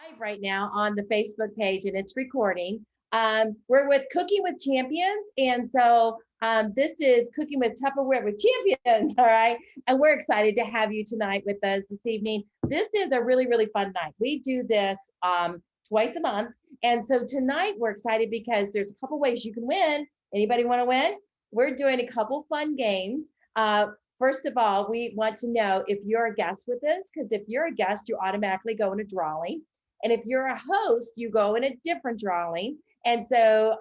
live right now on the Facebook page and it's recording. We're with Cooking with Champions. And so this is Cooking with Tupperware with Champions. All right. And we're excited to have you tonight with us this evening. This is a really, really fun night. We do this twice a month. And so tonight we're excited because there's a couple ways you can win. Anybody want to win? We're doing a couple fun games. First of all, we want to know if you're a guest with us, because if you're a guest, you automatically go in a drawing. And if you're a host, you go in a different drawing. And so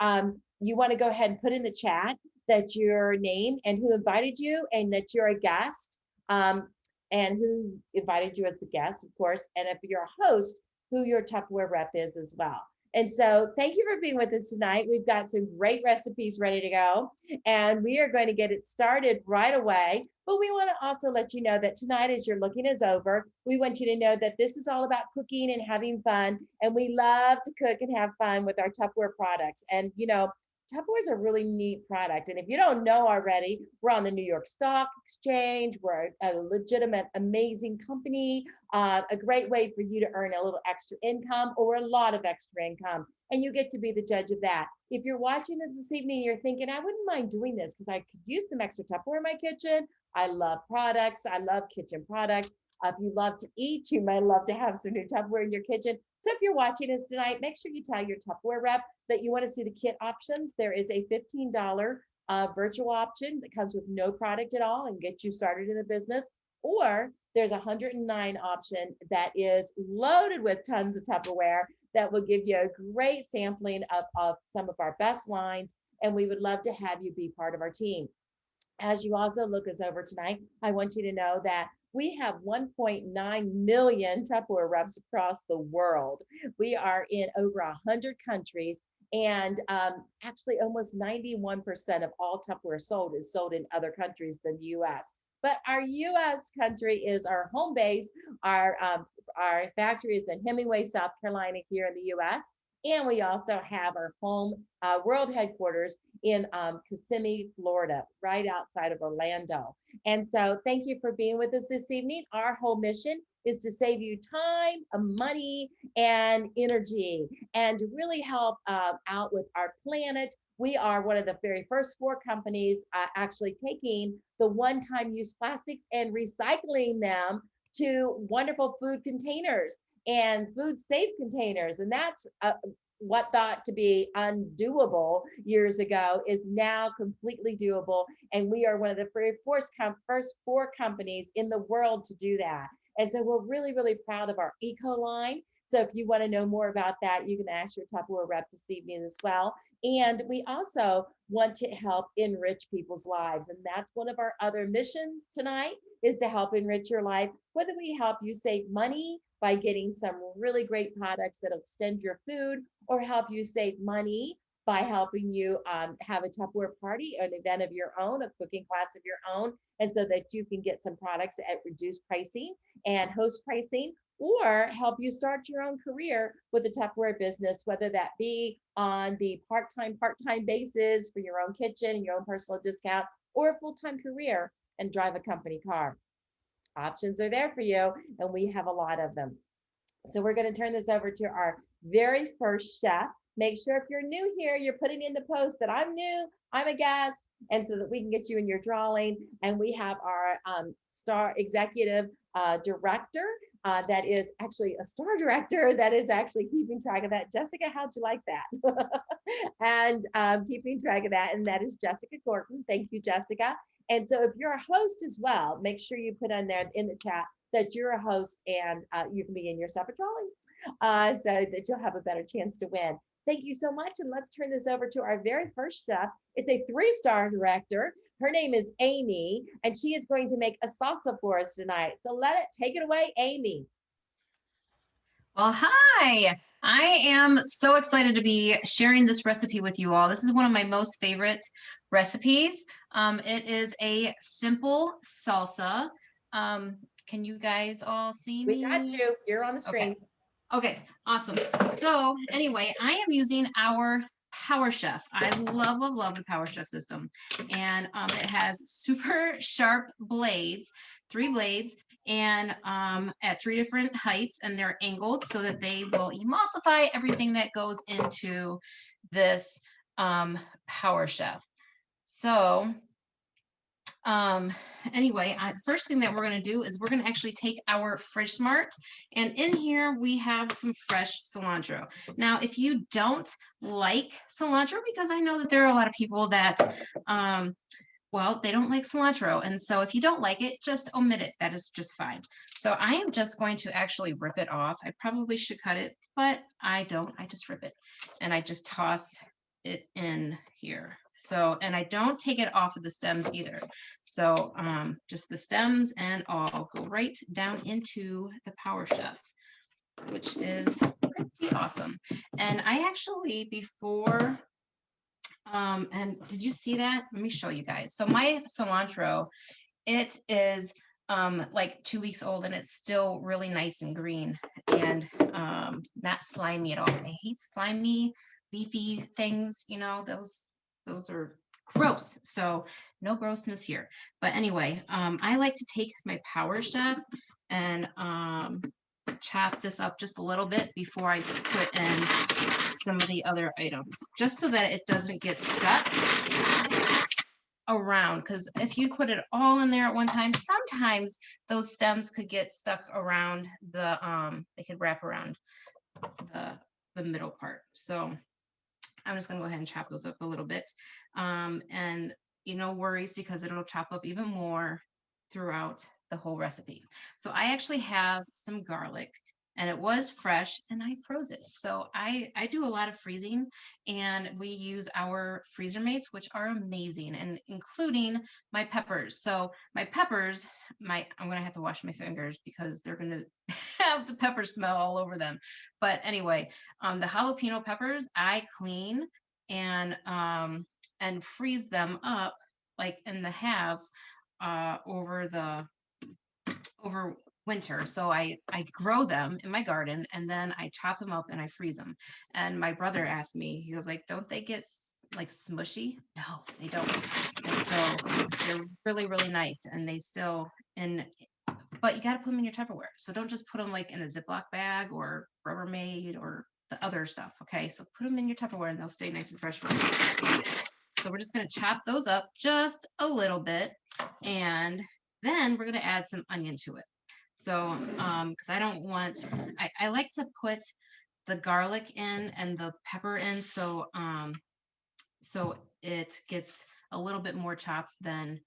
you want to go ahead and put in the chat that your name and who invited you and that you're a guest and who invited you as a guest, of course. And if you're a host, who your Tupperware rep is as well. And so thank you for being with us tonight. We've got some great recipes ready to go, and we are going to get it started right away. But we want to also let you know that tonight, as your looking is over, we want you to know that this is all about cooking and having fun. And we love to cook and have fun with our Tupperware products. And, you know, Tupperware is a really neat product. And if you don't know already, we're on the New York Stock Exchange. We're a legitimate, amazing company, a great way for you to earn a little extra income or a lot of extra income. And you get to be the judge of that. If you're watching this evening, you're thinking, I wouldn't mind doing this because I could use some extra Tupperware in my kitchen. I love products. I love kitchen products. If you love to eat, you might love to have some new Tupperware in your kitchen. So if you're watching us tonight, make sure you tell your Tupperware rep that you want to see the kit options. There is a $15 virtual option that comes with no product at all and gets you started in the business. Or there's a $109 option that is loaded with tons of Tupperware that will give you a great sampling of some of our best lines. And we would love to have you be part of our team. As you also look us over tonight, I want you to know that we have 1.9 million Tupperware reps across the world. We are in over 100 countries, and actually almost 91% of all Tupperware sold is sold in other countries than the US. But our US country is our home base. Our factory is in Hemingway, South Carolina here in the US. And we also have our home world headquarters in Kissimmee, Florida, right outside of Orlando. And so thank you for being with us this evening. Our whole mission is to save you time, money, and energy, and to really help out with our planet. We are one of the very first 4 companies actually taking the one-time use plastics and recycling them to wonderful food containers and food safe containers. And that's what thought to be undoable years ago is now completely doable. And we are one of the very first 4 companies in the world to do that. And so we're really, really proud of our eco line. So if you want to know more about that, you can ask your Tupperware rep this evening as well. And we also want to help enrich people's lives. And that's one of our other missions tonight, is to help enrich your life, whether we help you save money by getting some really great products that extend your food, or help you save money by helping you have a Tupperware party, an event of your own, a cooking class of your own, and so that you can get some products at reduced pricing and host pricing, or help you start your own career with a Tupperware business, whether that be on the part-time basis for your own kitchen and your own personal discount, or a full-time career and drive a company car. Options are there for you, and we have a lot of them. So we're going to turn this over to our very first chef. Make sure if you're new here, you're putting in the post that I'm new, I'm a guest, and so that we can get you in your drawing. And we have our star executive director that is actually a star director that is actually keeping track of that. Jessica, how'd you like that? And keeping track of that, and that is Jessica Gorton. Thank you, Jessica. And so if you're a host as well, make sure you put on there in the chat that you're a host, and you can be in your separate drawing so that you'll have a better chance to win. Thank you so much. And let's turn this over to our very first chef. It's a 3-star director. Her name is Amy, and she is going to make a salsa for us tonight. So take it away, Amy. Well, hi. I am so excited to be sharing this recipe with you all. This is one of my most favorite recipes. It is a simple salsa. Can you guys all see me? We got you. You're on the screen. Okay, awesome. So anyway, I am using our Power Chef. I love the Power Chef system. And it has super sharp blades, 3 blades, and at 3 different heights, and they're angled so that they will emulsify everything that goes into this Power Chef. So anyway, first thing that we're going to do is we're going to actually take our Fridge Smart, and in here we have some fresh cilantro. Now, if you don't like cilantro, because I know that there are a lot of people that well, they don't like cilantro, and so if you don't like it, just omit it. That is just fine. So I am just going to actually rip it off. I probably should cut it, but I don't. I just rip it, and I just toss it in here. So, and I don't take it off of the stems either. So just the stems, and I'll go right down into the Power Chef, which is pretty awesome. And I actually, before, and did you see that? Let me show you guys. So my cilantro, it is like 2 weeks old, and it's still really nice and green, and not slimy at all. I hate slimy, leafy things, you know, those are gross. So no grossness here. But anyway, I like to take my Power Chef and chop this up just a little bit before I put in some of the other items, just so that it doesn't get stuck around, because if you put it all in there at one time, sometimes those stems could get stuck around the they could wrap around the middle part. So I'm just gonna go ahead and chop those up a little bit, and no worries, because it'll chop up even more throughout the whole recipe. So I actually have some garlic, and it was fresh, and I froze it. So I do a lot of freezing, and we use our freezer mates, which are amazing, and including my peppers. So my peppers, I'm gonna have to wash my fingers because they're gonna have the pepper smell all over them. But anyway, the jalapeno peppers I clean and freeze them up like in the halves over winter. So I grow them in my garden, and then I chop them up and I freeze them. And my brother asked me, he was like, don't they get like smushy? No, they don't. And so they're really, really nice, and they still, but you got to put them in your Tupperware. So don't just put them like in a Ziploc bag or Rubbermaid or the other stuff. Okay, so put them in your Tupperware, and they'll stay nice and fresh for you. So we're just going to chop those up just a little bit, and then we're going to add some onion to it. So, because I like to put the garlic in and the pepper in, so so it gets a little bit more chopped than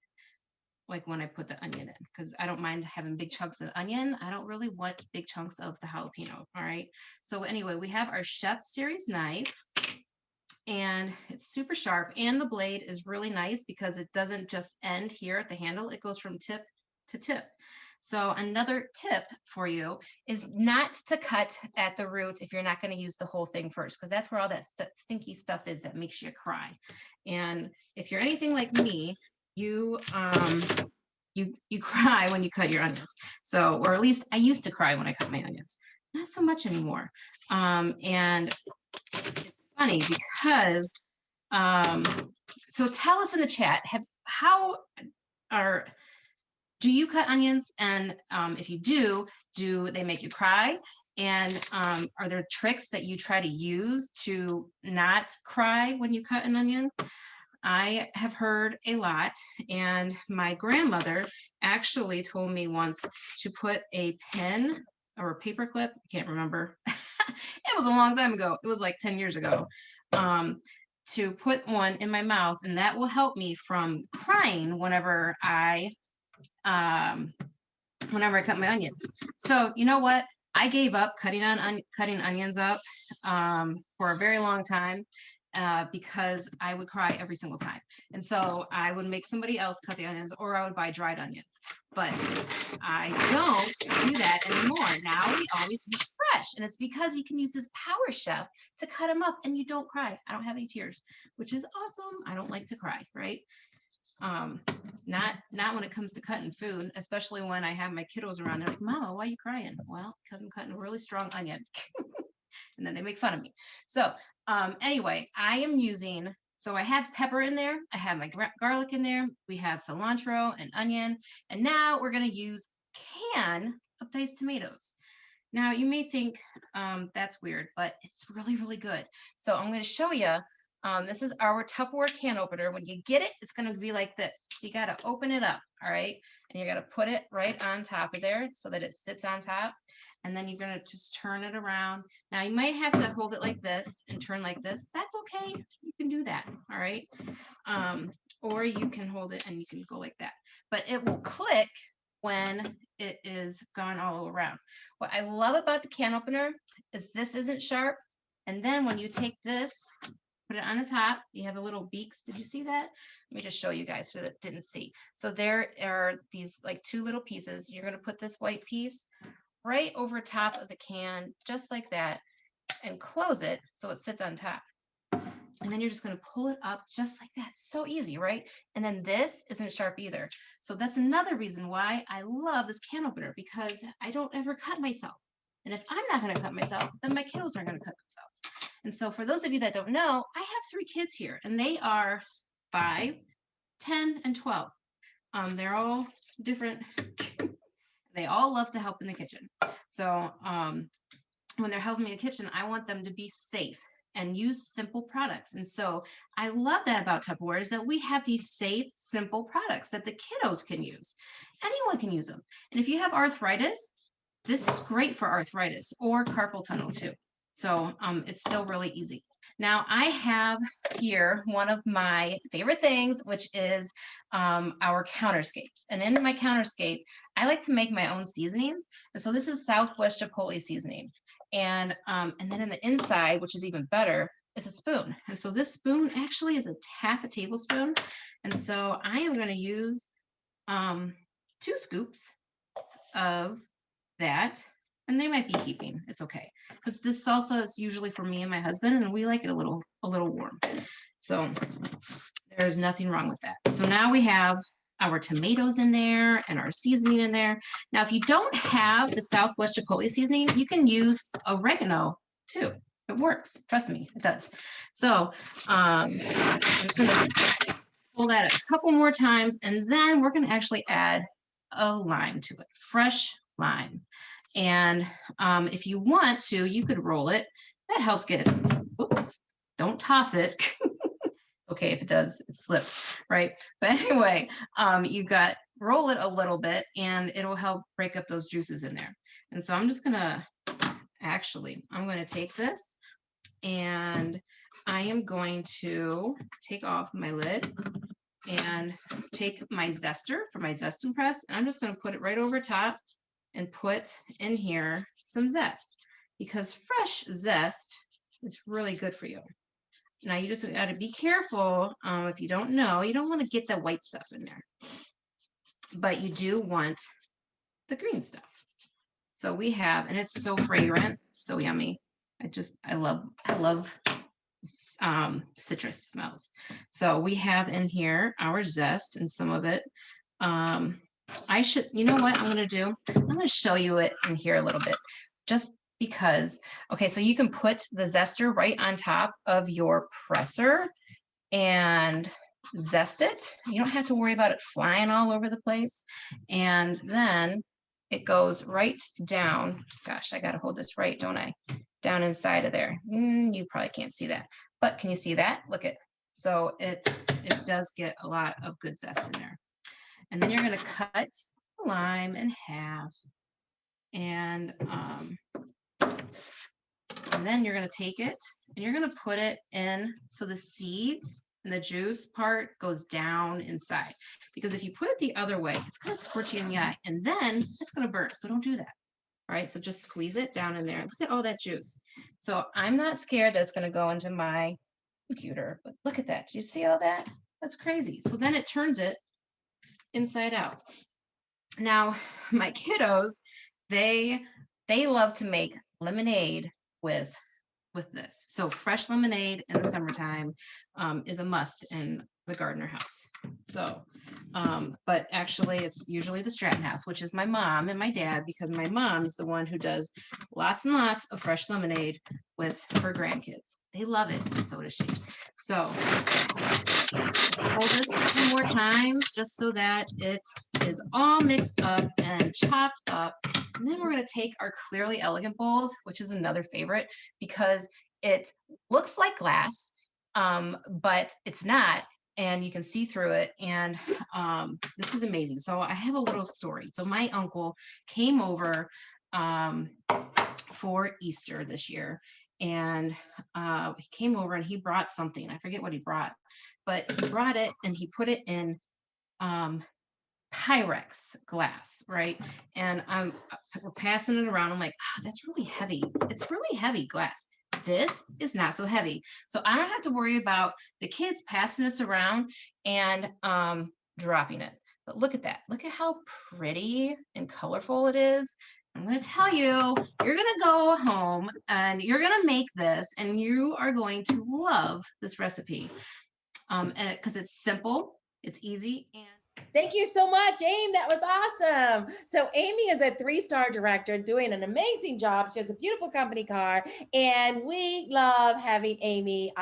like when I put the onion in, because I don't mind having big chunks of onion. I don't really want big chunks of the jalapeno. All right. So anyway, we have our Chef Series knife, and it's super sharp, and the blade is really nice because it doesn't just end here at the handle. It goes from tip to tip. So another tip for you is not to cut at the root if you're not going to use the whole thing first, because that's where all that stinky stuff is that makes you cry. And if you're anything like me, you cry when you cut your onions. So, or at least I used to cry when I cut my onions. Not so much anymore. And it's funny because so tell us in the chat, do you cut onions? And if you do they make you cry? And are there tricks that you try to use to not cry when you cut an onion? I have heard a lot, and my grandmother actually told me once to put a pin or a paper clip, I can't remember. It was a long time ago. It was like 10 years ago. To put one in my mouth, and that will help me from crying whenever I cut my onions. So you know what? I gave up cutting onions up for a very long time because I would cry every single time. And so I would make somebody else cut the onions, or I would buy dried onions. But I don't do that anymore. Now we always use fresh. And it's because you can use this Power Chef to cut them up and you don't cry. I don't have any tears, which is awesome. I don't like to cry, right? Not when it comes to cutting food, especially when I have my kiddos around. They're like, Mama, why are you crying? Well, because I'm cutting a really strong onion. And then they make fun of me. So anyway, so I have pepper in there. I have my garlic in there. We have cilantro and onion. And now we're going to use can of diced tomatoes. Now you may think that's weird, but it's really, really good. So I'm going to show you. This is our Tupperware can opener. When you get it, it's going to be like this. So you got to open it up, all right? And you're going to put it right on top of there so that it sits on top. And then you're going to just turn it around. Now you might have to hold it like this and turn like this. That's okay. You can do that, all right? Or you can hold it and you can go like that. But it will click when it is gone all around. What I love about the can opener is this isn't sharp. And then when you take this, put it on the top, you have a little beaks. Did you see that? Let me just show you guys so that didn't see. So there are these like two little pieces. You're going to put this white piece right over top of the can, just like that, and close it so it sits on top. And then you're just going to pull it up just like that. So easy, right? And then this isn't sharp either. So that's another reason why I love this can opener, because I don't ever cut myself. And if I'm not going to cut myself, then my kiddos aren't going to cut themselves. And so for those of you that don't know, I have 3 kids here, and they are 5, 10, and 12. They're all different. They all love to help in the kitchen. So when they're helping me in the kitchen, I want them to be safe and use simple products. And so I love that about Tupperware, is that we have these safe, simple products that the kiddos can use. Anyone can use them. And if you have arthritis, this is great for arthritis or carpal tunnel too. So it's still really easy. Now I have here one of my favorite things, which is our counterscapes. And in my counterscape, I like to make my own seasonings. And so this is Southwest Chipotle seasoning. And then in the inside, which is even better, is a spoon. And so this spoon actually is half a tablespoon. And so I am going to use 2 scoops of that. And they might be heaping. It's okay, because this salsa is usually for me and my husband, and we like it a little warm. So there's nothing wrong with that. So now we have our tomatoes in there and our seasoning in there. Now, if you don't have the Southwest Chipotle seasoning, you can use oregano too. It works. Trust me, it does. So I'm just gonna pull that a couple more times, and then we're gonna actually add a lime to it, fresh lime. And if you want to, you could roll it. That helps get it. Oops, don't toss it. Okay, if it does, it slips, right? But anyway, you got roll it a little bit, and it'll help break up those juices in there. And so I'm just gonna, I'm gonna take this, and I am going to take off my lid and take my zester for my zest and press, and I'm just gonna put it right over top and put in here some zest, because fresh zest is really good for you. Now you just got to be careful. If you don't know, you don't want to get the white stuff in there, but you do want the green stuff. So we have, and it's so fragrant, so yummy. I love citrus smells. So we have in here our zest, and some of it, you know what I'm going to do? I'm going to show you it in here a little bit, just because. Okay, so you can put the zester right on top of your presser and zest it. You don't have to worry about it flying all over the place. And then it goes right down. Gosh, I got to hold this right, don't I? Down inside of there. You probably can't see that, but can you see that? Look at, so it does get a lot of good zest in there. And then you're going to cut the lime in half, and then you're going to take it and you're going to put it in, so the seeds and the juice part goes down inside, because if you put it the other way, it's going to scorch you in the eye, and then it's going to burn. So don't do that. All right, so just squeeze it down in there. Look at all that juice. So I'm not scared that it's going to go into my computer, but look at that. Do you see all that? That's crazy. So then it turns it inside out. Now, my kiddos, they love to make lemonade with this. So fresh lemonade in the summertime is a must in the Gardner house. So, but actually it's usually the Stratton house, which is my mom and my dad, because my mom is the one who does lots and lots of fresh lemonade with her grandkids. They love it, and so does she. So let's hold this 2 more times just so that it is all mixed up and chopped up. And then we're going to take our Clearly Elegant bowls, which is another favorite because it looks like glass, but it's not. And you can see through it. And this is amazing. So I have a little story. So my uncle came over for Easter this year. And he came over and he brought something. I forget what he brought, but he brought it and he put it in Pyrex glass, right? And we're passing it around. I'm like, oh, that's really heavy. It's really heavy glass. This is not so heavy. So I don't have to worry about the kids passing this around and dropping it. But look at that. Look at how pretty and colorful it is. I'm going to tell you, you're going to go home and you're going to make this and you are going to love this recipe. And because it's simple, it's easy, and Thank you so much, Amy. That was awesome. So Amy is a 3-star director doing an amazing job. She has a beautiful company car, and we love having Amy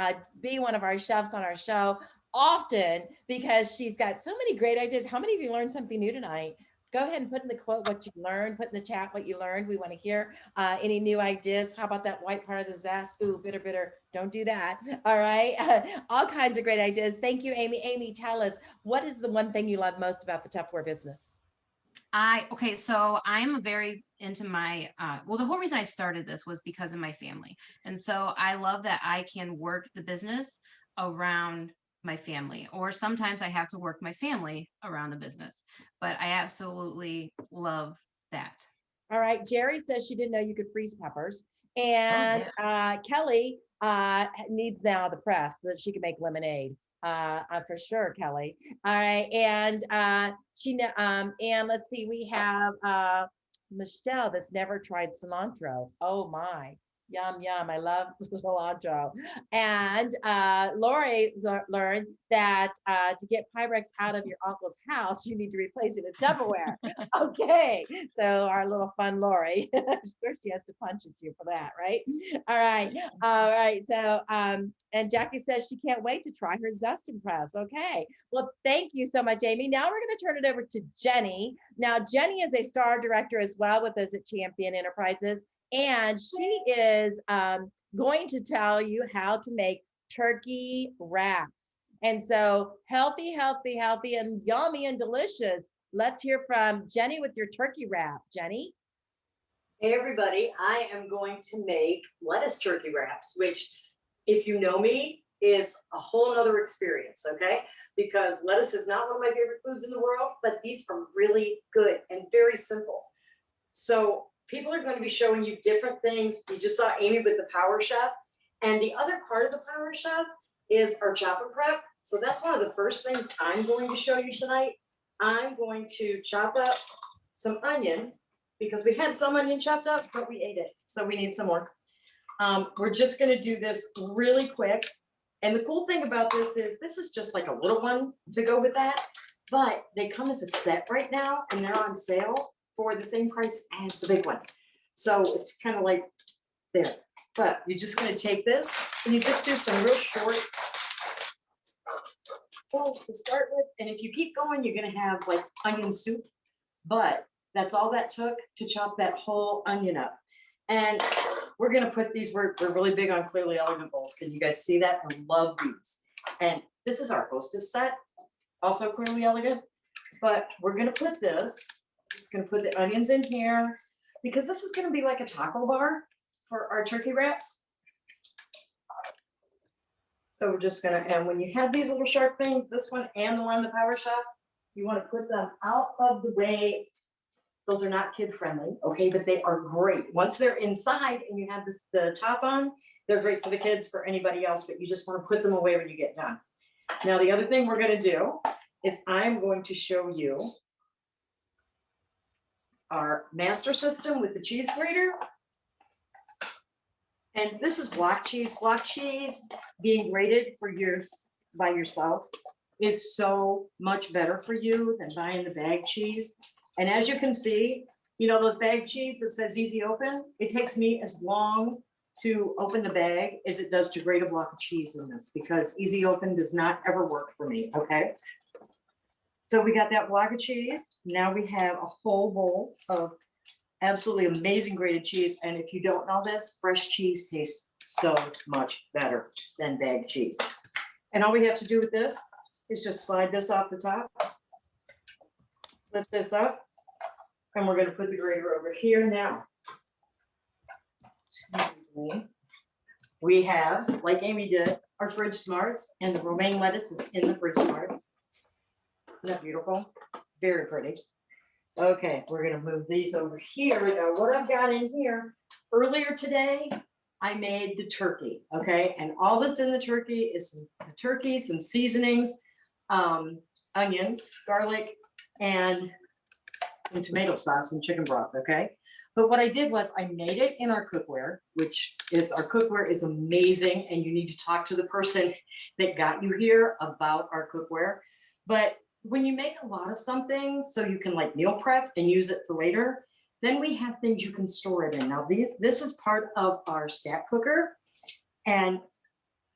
be one of our chefs on our show often because she's got so many great ideas. How many of you learned something new tonight? Go ahead and put in the quote what you learned, put in the chat what you learned. We want to hear any new ideas. How about that white part of the zest? Ooh, bitter, bitter. Don't do that. All right. All kinds of great ideas. Thank you, Amy. Amy, tell us, what is the one thing you love most about the Tupperware business? okay, so I'm very into my, well, the whole reason I started this was because of my family. And so I love that I can work the business around my family, or sometimes I have to work my family around the business, but I absolutely love that. All right. Jerry says she didn't know you could freeze peppers. Oh, And yeah. Kelly needs now the press so that she can make lemonade. For sure, Kelly. All right. And and let's see, we have Michelle that's never tried cilantro. Oh my. Yum, yum. I love cilantro. And Lori learned that to get Pyrex out of your uncle's house, you need to replace it in Tupperware. Okay. So our little fun Lori, I'm sure she has to punch at you for that, right? All right. All right. So, and Jackie says she can't wait to try her zesting press. Okay. Well, thank you so much, Amy. Now we're going to turn it over to Jeni. Now, Jeni is a star director as well with us at Champion Enterprises. And she is going to tell you how to make turkey wraps. And so healthy, healthy, healthy, and yummy and delicious. Let's hear from Jeni with your turkey wrap. Jeni? Hey everybody, I am going to make lettuce turkey wraps, which, if you know me, is a whole nother experience, okay? Because lettuce is not one of my favorite foods in the world, but these are really good and very simple. So people are going to be showing you different things. You just saw Amy with the Power Chef. And the other part of the Power Chef is our chop and prep. So that's one of the first things I'm going to show you tonight. I'm going to chop up some onion because we had some onion chopped up, but we ate it. So we need some more. We're just going to do this really quick. And the cool thing about this is just like a little one to go with that. But they come as a set right now and they're on sale for the same price as the big one. So it's kind of like there. But you're just going to take this and you just do some real short balls to start with. And if you keep going, you're going to have like onion soup. But that's all that took to chop that whole onion up. And we're going to put these, we're really big on Clearly Elegant bowls. Can you guys see that? I love these. And this is our hostess set, also Clearly Elegant. But we're going to put this, just going to put the onions in here because this is going to be like a taco bar for our turkey wraps. So we're just going to, and when you have these little sharp things, this one and the one in the Power Shop, you want to put them out of the way. Those are not kid friendly, okay, but they are great. Once they're inside and you have the top on, they're great for the kids, for anybody else, but you just want to put them away when you get done. Now, the other thing we're going to do is I'm going to show you our master system with the cheese grater. And this is block cheese being grated by yourself is so much better for you than buying the bag cheese. And as you can see, you know, those bag cheese that says easy open, it takes me as long to open the bag as it does to grate a block of cheese in this, because easy open does not ever work for me, okay? So we got that block of cheese. Now we have a whole bowl of absolutely amazing grated cheese. And if you don't know this, fresh cheese tastes so much better than bag cheese. And all we have to do with this is just slide this off the top, lift this up, and we're gonna put the grater over here now. Excuse me. We have, like Amy did, our fridge smarts, and the romaine lettuce is in the fridge smarts. Isn't that beautiful? Very pretty. Okay, we're gonna move these over here. Now, what I've got in here, earlier today, I made the turkey, okay? And all that's in the turkey is the turkey, some seasonings, onions, garlic, and some tomato sauce and chicken broth, okay? But what I did was I made it in our cookware, which is, our cookware is amazing, and you need to talk to the person that got you here about our cookware. But when you make a lot of something, so you can like meal prep and use it for later, then we have things you can store it in. Now this is part of our stack cooker, and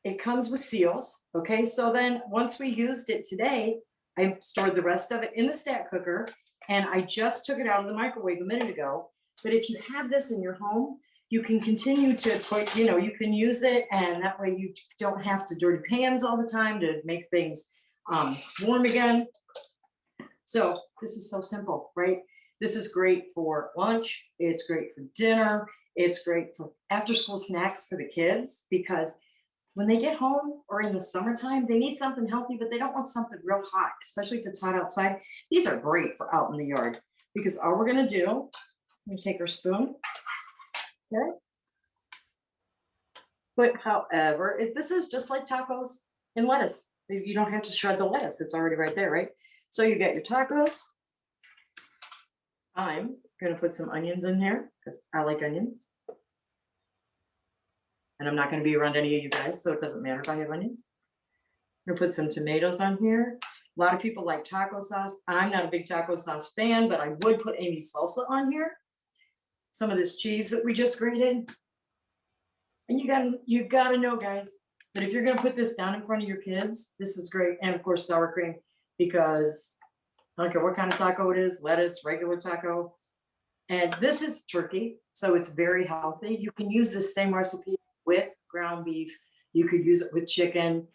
it comes with seals, okay? So then once we used it today, I stored the rest of it in the stack cooker, and I just took it out of the microwave a minute ago. But if you have this in your home, you can continue to put, you know, you can use it, and that way you don't have to dirty pans all the time to make things warm again. So this is so simple, right? This is great for lunch. It's great for dinner. It's great for after school snacks for the kids, because when they get home or in the summertime, they need something healthy, but they don't want something real hot, especially if it's hot outside. These are great for out in the yard, because all we're gonna do, we take our spoon, okay? But however, if this is just like tacos and lettuce, you don't have to shred the lettuce. It's already right there, right? So you got your tacos. I'm gonna put some onions in here because I like onions. And I'm not gonna be around any of you guys, so it doesn't matter if I have onions. I'm gonna put some tomatoes on here. A lot of people like taco sauce. I'm not a big taco sauce fan, but I would put Amy's salsa on here. Some of this cheese that we just grated. And you gotta know, guys, that if you're gonna put this down in front of your kids, this is great. And of course, sour cream, because I don't care what kind of taco it is, lettuce, regular taco. And this is turkey, so it's very healthy. You can use this same recipe with ground beef. You could use it with chicken,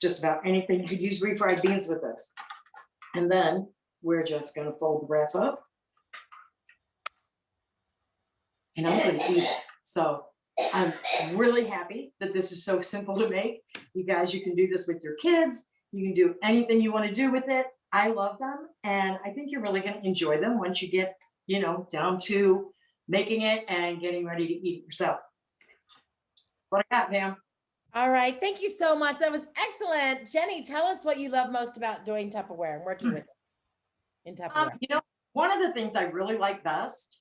just about anything. You could use refried beans with this. And then we're just gonna fold the wrap up. And I'm gonna eat it. So I'm really happy that this is so simple to make. You guys, you can do this with your kids. You can do anything you want to do with it. I love them, and I think you're really going to enjoy them once you get, you know, down to making it and getting ready to eat it yourself. What I got, Pam? All right. Thank you so much. That was excellent. Jeni, tell us what you love most about doing Tupperware and working with us in Tupperware. You know, one of the things I really like best,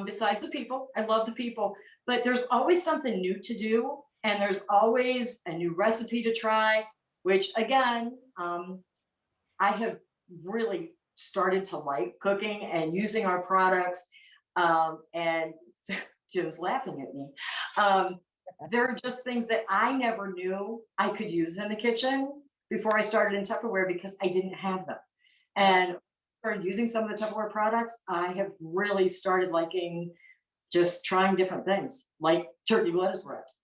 besides the people, I love the people, but there's always something new to do, and there's always a new recipe to try, which again, I have really started to like cooking and using our products. And Jim's laughing at me. There are just things that I never knew I could use in the kitchen before I started in Tupperware, because I didn't have them. And started using some of the Tupperware products, I have really started liking just trying different things, like turkey lettuce wraps.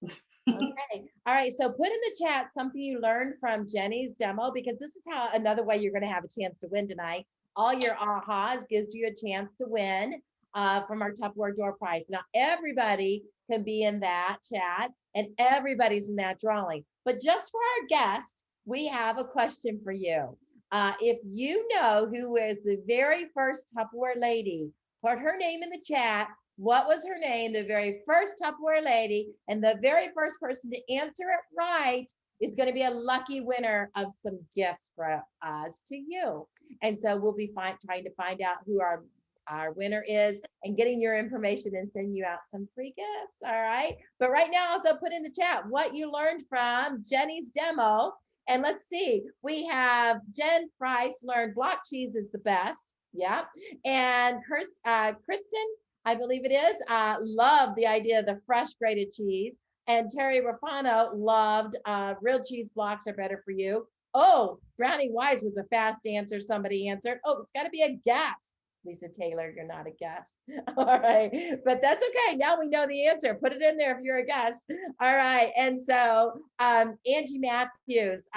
Okay. All right. So put in the chat something you learned from Jeni's demo, because this is how another way you're going to have a chance to win tonight. All your ahas gives you a chance to win from our Tupperware door prize. Now, everybody can be in that chat, and everybody's in that drawing. But just for our guest, we have a question for you. If you know who is the very first Tupperware lady, put her name in the chat. What was her name? The very first Tupperware lady, and the very first person to answer it right is going to be a lucky winner of some gifts for us to you. And so we'll be trying to find out who our winner is and getting your information and sending you out some free gifts. All right. But right now, also put in the chat what you learned from Jeni's demo. And let's see, we have Jen Price learned block cheese is the best. Yep. And Kristen, I believe it is, loved the idea of the fresh grated cheese. And Terry Rapano loved real cheese blocks are better for you. Oh, Brownie Wise was a fast answer. Somebody answered. Oh, it's got to be a guest. Lisa Taylor, you're not a guest. All right, but that's okay. Now we know the answer. Put it in there if you're a guest. All right, and so Angie Matthews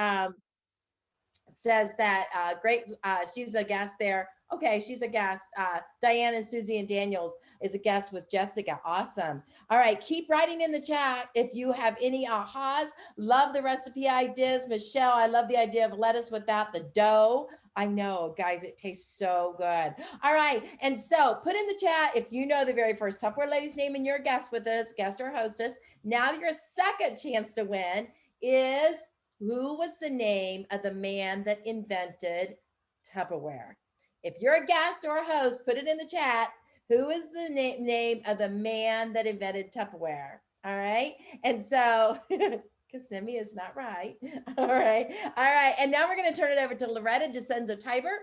says that great, she's a guest there. Okay, she's a guest. Diana, Susie, and Daniels is a guest with Jessica. Awesome. All right, keep writing in the chat if you have any ahas. Love the recipe ideas. Michelle, I love the idea of lettuce without the dough. I know, guys, it tastes so good. All right, and so put in the chat if you know the very first Tupperware lady's name and you're a guest with us, guest or hostess. Now your second chance to win is who was the name of the man that invented Tupperware? If you're a guest or a host, put it in the chat. Who is the name of the man that invented Tupperware? All right. And so Kissimmee is not right. All right. All right. And now we're going to turn it over to Loretta DeCenzo Tiber.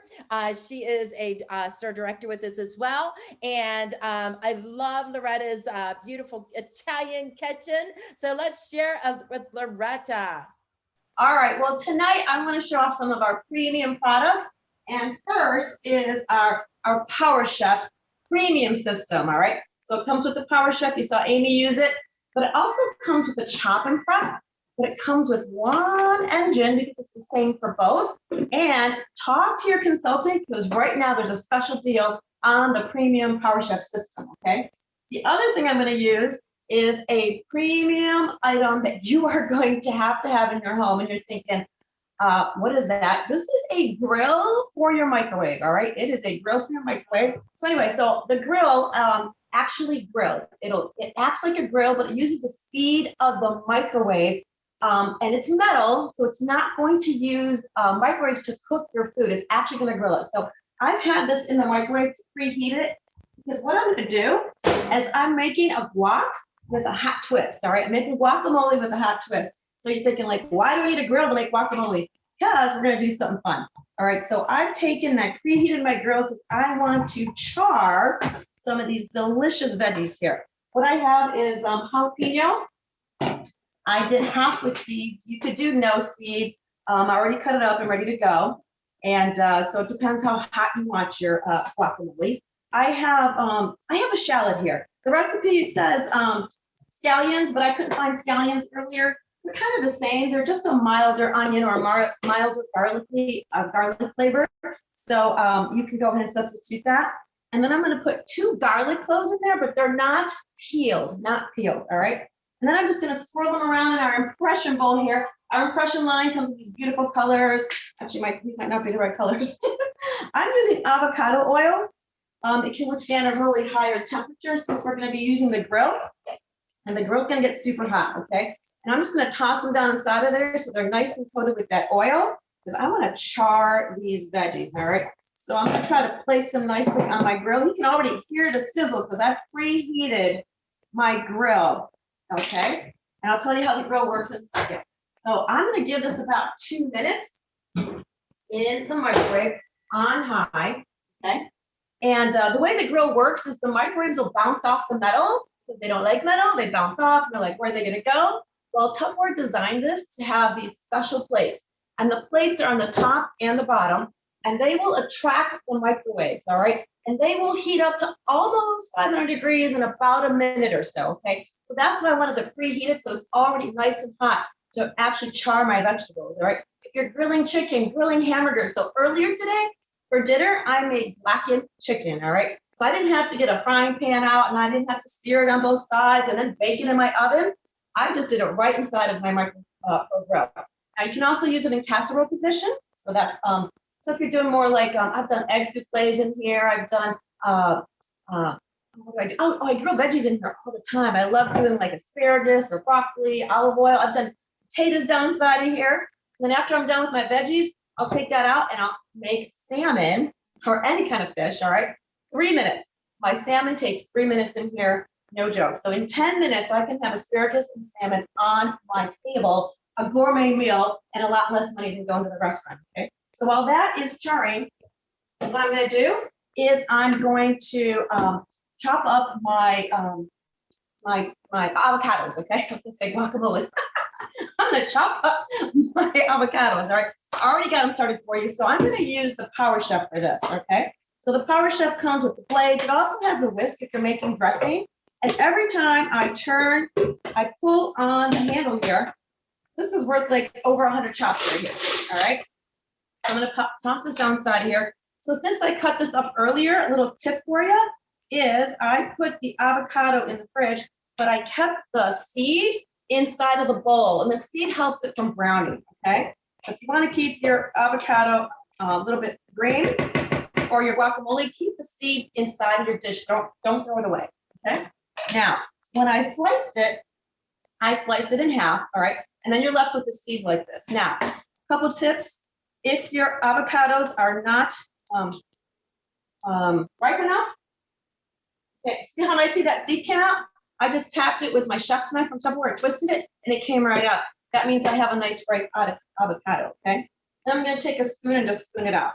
She is a store director with us as well. And I love Loretta's beautiful Italian kitchen. So let's share with Loretta. All right, well, tonight I want to show off some of our premium products. And first is our Power Chef premium system, all right? So it comes with the Power Chef. You saw Amy use it, but it also comes with the chop and prep, but it comes with one engine because it's the same for both. And talk to your consultant because right now there's a special deal on the premium Power Chef system, okay? The other thing I'm going to use is a premium item that you are going to have in your home. And you're thinking, what is that? This is a grill for your microwave, all right? It is a grill for your microwave. So anyway, so the grill actually grills. It acts like a grill, but it uses the speed of the microwave. And it's metal, so it's not going to use microwaves to cook your food. It's actually going to grill it. So I've had this in the microwave to preheat it because what I'm going to do is I'm making a guac with a hot twist, all right? I'm making guacamole with a hot twist. So you're thinking like, why do I need a grill to make guacamole? Because we're gonna do something fun. All right, so I've taken and I preheated my grill because I want to char some of these delicious veggies here. What I have is jalapeno. I did half with seeds. You could do no seeds. I already cut it up and ready to go. And so it depends how hot you want your guacamole. I have a shallot here. The recipe says scallions, but I couldn't find scallions earlier. They're kind of the same. They're just a milder onion or a milder garlic flavor. So you can go ahead and substitute that. And then I'm going to put 2 garlic cloves in there, but they're not peeled, all right? And then I'm just going to swirl them around in our impression bowl here. Our impression line comes with these beautiful colors. Actually, these might not be the right colors. I'm using avocado oil. It can withstand a really higher temperature since we're going to be using the grill. And the grill's going to get super hot, okay? And I'm just going to toss them down inside of there so they're nice and coated with that oil because I want to char these veggies, all right? So I'm going to try to place them nicely on my grill. You can already hear the sizzle because I've preheated my grill, okay? And I'll tell you how the grill works in a second. So I'm going to give this about 2 minutes in the microwave on high, okay? And the way the grill works is the microwaves will bounce off the metal because they don't like metal. They bounce off and they're like, where are they going to go? Well, Tupperware designed this to have these special plates. And the plates are on the top and the bottom. And they will attract the microwaves, all right? And they will heat up to almost 500 degrees in about a minute or so, okay? So that's why I wanted to preheat it so it's already nice and hot to actually char my vegetables, all right? If you're grilling chicken, grilling hamburgers. So earlier today, for dinner, I made blackened chicken, all right? So I didn't have to get a frying pan out and I didn't have to sear it on both sides and then bake it in my oven. I just did it right inside of my microwave grill. Now you can also use it in casserole position. So that's, so if you're doing more like, I've done egg souffles in here. I've done, what do I do? Oh, I grill veggies in here all the time. I love doing like asparagus or broccoli, olive oil. I've done potatoes down inside of here. And then after I'm done with my veggies, I'll take that out and I'll make salmon or any kind of fish, all right? 3 minutes. My salmon takes 3 minutes in here, no joke. So in 10 minutes, I can have asparagus and salmon on my table a gourmet meal and a lot less money than going to the restaurant, okay? So while that is charring, what I'm gonna do is I'm going to chop up my my avocados, okay? I was gonna say guacamole. I'm gonna chop up my avocados, all right? I already got them started for you, so I'm gonna use the Power Chef for this, okay? So the Power Chef comes with the blades. It also has a whisk if you're making dressing. And every time I turn, I pull on the handle here. This is worth like over 100 chops right here, all right? I'm gonna toss this down side here. So since I cut this up earlier, a little tip for you is I put the avocado in the fridge, but I kept the seed inside of the bowl, and the seed helps it from browning, okay? So if you wanna keep your avocado a little bit green, or your guacamole, keep the seed inside your dish, don't throw it away, okay? Now, when I sliced it in half, all right? And then you're left with the seed like this. Now, a couple tips. If your avocados are not ripe enough, okay, see how nicely that seed came out? I just tapped it with my chef's knife from Tupperware, twisted it, and it came right out. That means I have a nice ripe avocado, okay? Then I'm gonna take a spoon and just spoon it out.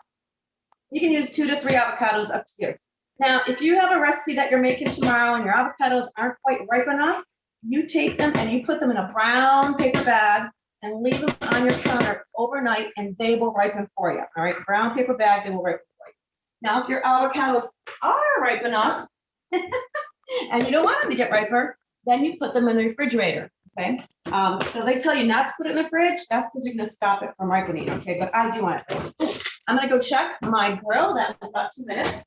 You can use 2 to 3 avocados, up to you. Now, if you have a recipe that you're making tomorrow and your avocados aren't quite ripe enough, you take them and you put them in a brown paper bag and leave them on your counter overnight, and they will ripen for you, all right? Brown paper bag, they will ripen for you. Now, if your avocados are ripe enough and you don't want them to get riper, then you put them in the refrigerator, okay? So they tell you not to put it in the fridge. That's because you're gonna stop it from ripening, okay? But I do want it. I'm gonna go check my grill. That was about 2 minutes.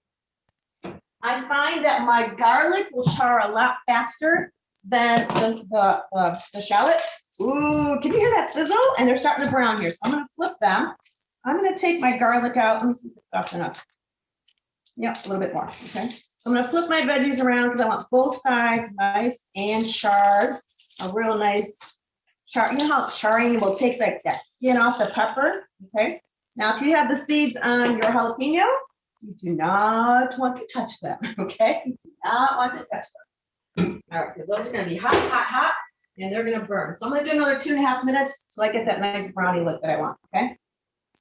I find that my garlic will char a lot faster than the shallot. Ooh, can you hear that sizzle? And they're starting to brown here. So I'm gonna flip them. I'm gonna take my garlic out. Let me see if it's soft enough. Yep, a little bit more, okay? So I'm gonna flip my veggies around because I want both sides nice and charred. A real nice char. You know how charring will take like that skin off the pepper, okay? Now, if you have the seeds on your jalapeno, you do not want to touch them, okay? You do not want to touch them. All right, because those are gonna be hot, hot, hot, and they're gonna burn. So I'm gonna do another 2.5 minutes so I get that nice brownie look that I want, okay?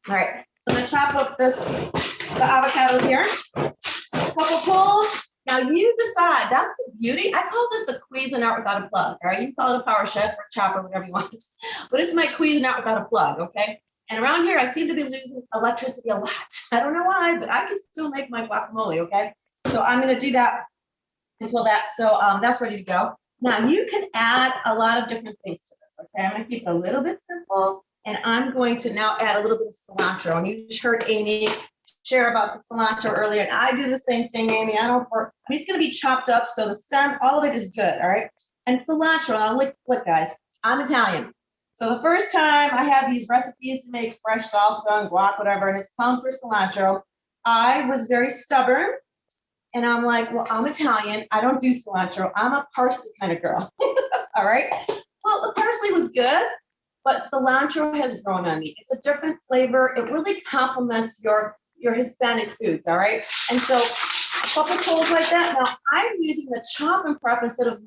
All right, so I'm gonna chop up the avocados here. A couple pulls. Now you decide, that's the beauty. I call this a Cuisinart without a plug, all right? You can call it a Power Chef or chopper, whatever you want. But it's my Cuisinart without a plug, okay? And around here, I seem to be losing electricity a lot. I don't know why, but I can still make my guacamole, okay? So I'm gonna do that and pull that. So that's ready to go. Now you can add a lot of different things to this, okay? I'm gonna keep it a little bit simple, and I'm going to now add a little bit of cilantro. And you just heard Amy share about the cilantro earlier, and I do the same thing, Amy. It's gonna be chopped up, so the stem, all of it is good, all right? And cilantro, now look guys, I'm Italian. So the first time I had these recipes to make fresh salsa and guac, whatever, and it's calling for cilantro, I was very stubborn. And I'm like, well, I'm Italian. I don't do cilantro. I'm a parsley kind of girl. All right. Well, the parsley was good, but cilantro has grown on me. It's a different flavor. It really complements your Hispanic foods. All right. And so a couple pulls like that. Now I'm using the chop and prep instead of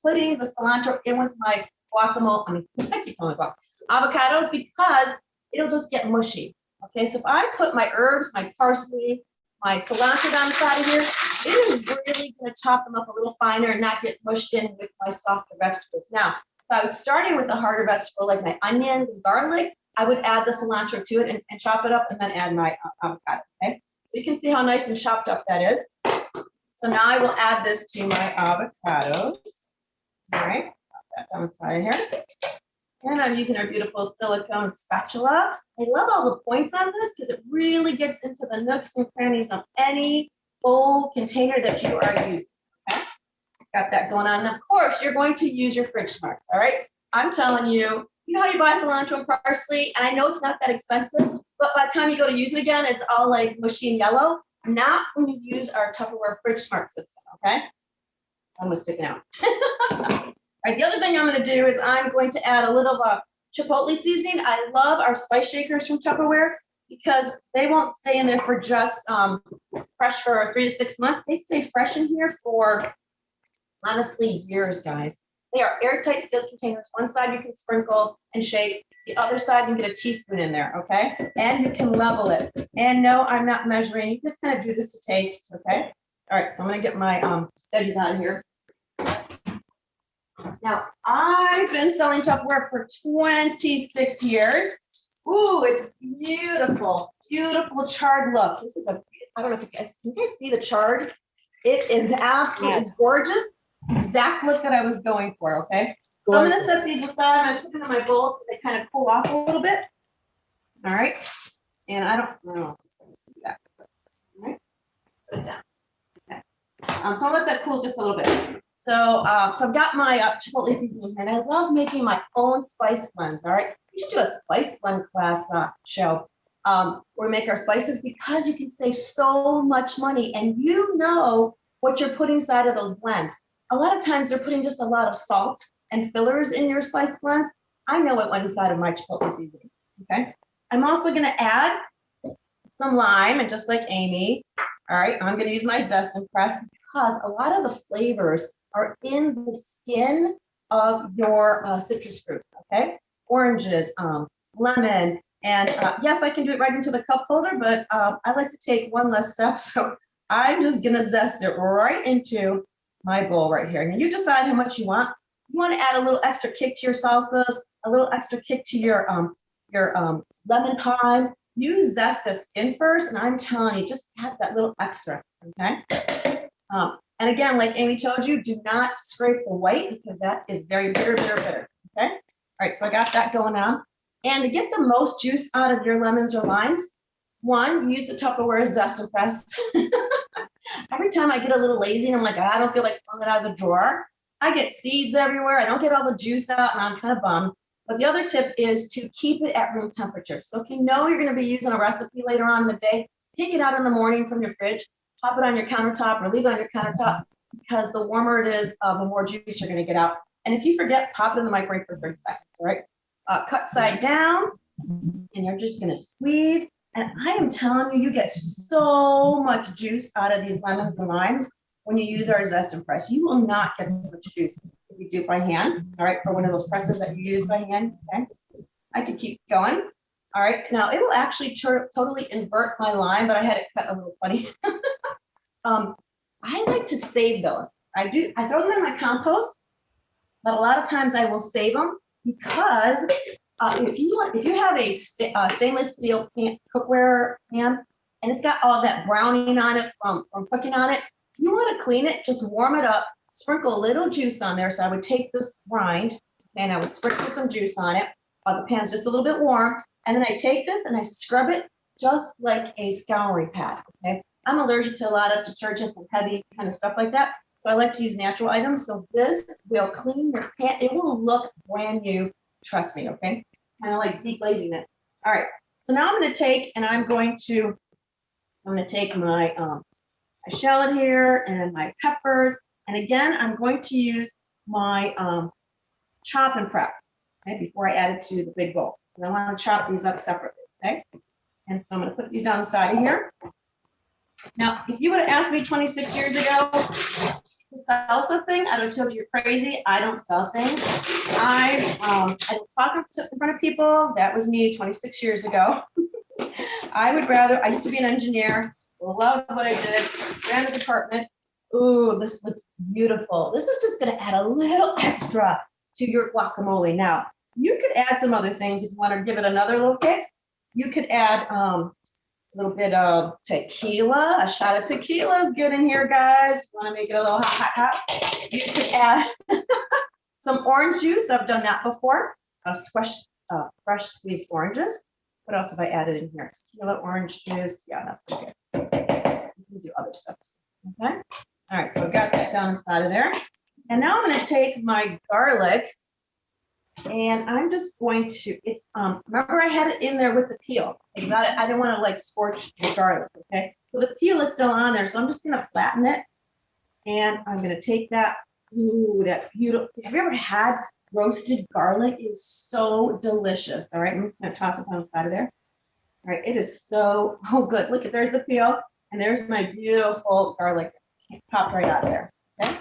putting the cilantro in with my guacamole. I keep calling it guac. Avocados, because it'll just get mushy. Okay. So if I put my herbs, my parsley, my cilantro down the side of here, it is really going to chop them up a little finer and not get mushed in with my softer vegetables. Now, if I was starting with a harder vegetable like my onions and garlic, I would add the cilantro to it and chop it up and then add my avocado, okay? So you can see how nice and chopped up that is. So now I will add this to my avocados. All right, pop that down the side here. And I'm using our beautiful silicone spatula. I love all the points on this because it really gets into the nooks and crannies of any bowl container that you are using, okay? Got that going on. And of course, you're going to use your fridge smarts, all right? I'm telling you, you know how you buy cilantro and parsley, and I know it's not that expensive, but by the time you go to use it again, it's all like mushy and yellow. Not when you use our Tupperware fridge smart system, okay? I'm sticking out. All right, the other thing I'm going to do is I'm going to add a little chipotle seasoning. I love our spice shakers from Tupperware because they won't stay in there for just fresh for 3 to 6 months. They stay fresh in here for, honestly, years, guys. They are airtight sealed containers. One side you can sprinkle and shake. The other side you can get a teaspoon in there, okay? And you can level it. And no, I'm not measuring. You just kind of do this to taste, okay? All right, so I'm gonna get my veggies out of here. Now, I've been selling Tupperware for 26 years. Ooh, it's beautiful, beautiful charred look. This is I don't know if you guys see the charred? It is absolutely gorgeous. Exact look that I was going for, okay? So I'm gonna set these aside. I'm gonna put them in my bowl so they kind of cool off a little bit. All right. And I don't know. All right. Put it down. Okay. So I'll let that cool just a little bit. So, so I've got my chipotle seasoning here, and I love making my own spice blends. All right. We should do a spice blend class show where we make our spices, because you can save so much money, and you know what you're putting inside of those blends. A lot of times they're putting just a lot of salt and fillers in your spice blends. I know what went inside of my chipotle seasoning, okay? I'm also gonna add some lime, and just like Amy, all right, I'm gonna use my zest and press, because a lot of the flavors are in the skin of your citrus fruit, okay? Oranges, lemon, and yes, I can do it right into the cup holder, but I like to take one less step, so I'm just gonna zest it right into my bowl right here. And you decide how much you want. You want to add a little extra kick to your salsas, a little extra kick to your lemon pie. You zest the skin first, and I'm telling you, just adds that little extra, okay? And again, like Amy told you, do not scrape the white, because that is very bitter, bitter, bitter, okay? All right, so I got that going on. And to get the most juice out of your lemons or limes, one, use the Tupperware zest and press. Every time I get a little lazy and I'm like, I don't feel like pulling it out of the drawer, I get seeds everywhere. I don't get all the juice out, and I'm kind of bummed. But the other tip is to keep it at room temperature. So if you know you're going to be using a recipe later on in the day, take it out in the morning from your fridge, pop it on your countertop, or leave it on your countertop, because the warmer it is, the more juice you're going to get out. And if you forget, pop it in the microwave for 30 seconds, all right? Cut side down, and you're just going to squeeze. And I am telling you, you get so much juice out of these lemons and limes when you use our zest and press. You will not get so much juice if you do it by hand, all right, or one of those presses that you use by hand, okay? I could keep going. All right, now it will actually totally invert my lime, but I had it cut a little funny. I like to save those. I throw them in my compost, but a lot of times I will save them, because if you have a stainless steel cookware pan, and it's got all that browning on it from cooking on it, if you want to clean it, just warm it up, sprinkle a little juice on there. So I would take this rind and I would sprinkle some juice on it while the pan's just a little bit warm, and then I take this and I scrub it just like a scouring pad. Okay, I'm allergic to a lot of detergents and heavy kind of stuff like that, so I like to use natural items. So this will clean your pan. It will look brand new. Trust me, okay? Kind of like deglazing it. All right, so now I'm going to take my shallot here and my peppers, and again, I'm going to use my chop and prep, okay, before I add it to the big bowl. And I want to chop these up separately, okay? And so I'm going to put these down the side of here. Now, if you would have asked me 26 years ago to sell something, I would have told you you're crazy. I don't sell things. I don't talk in front of people. That was me 26 years ago. I used to be an engineer, loved what I did, ran the department. Ooh, this looks beautiful. This is just going to add a little extra to your guacamole. Now, you could add some other things if you want to give it another little kick. You could add a little bit of tequila. A shot of tequila is good in here, guys. You want to make it a little hot. You could add some orange juice. I've done that before. Fresh squeezed oranges. What else have I added in here? Tequila, orange juice. Yeah, that's pretty good. You can do other stuff too. Okay. All right, so I've got that down inside of there. And now I'm going to take my garlic, and I'm just going to, remember I had it in there with the peel. I didn't want to like scorch the garlic, okay? So the peel is still on there, so I'm just going to flatten it. And I'm going to take that, ooh, that beautiful, have you ever had roasted garlic? It's so delicious. All right, I'm just going to toss it down the side of there. All right, it is so, oh good. Look, there's the peel, and there's my beautiful garlic. It popped right out of there, okay?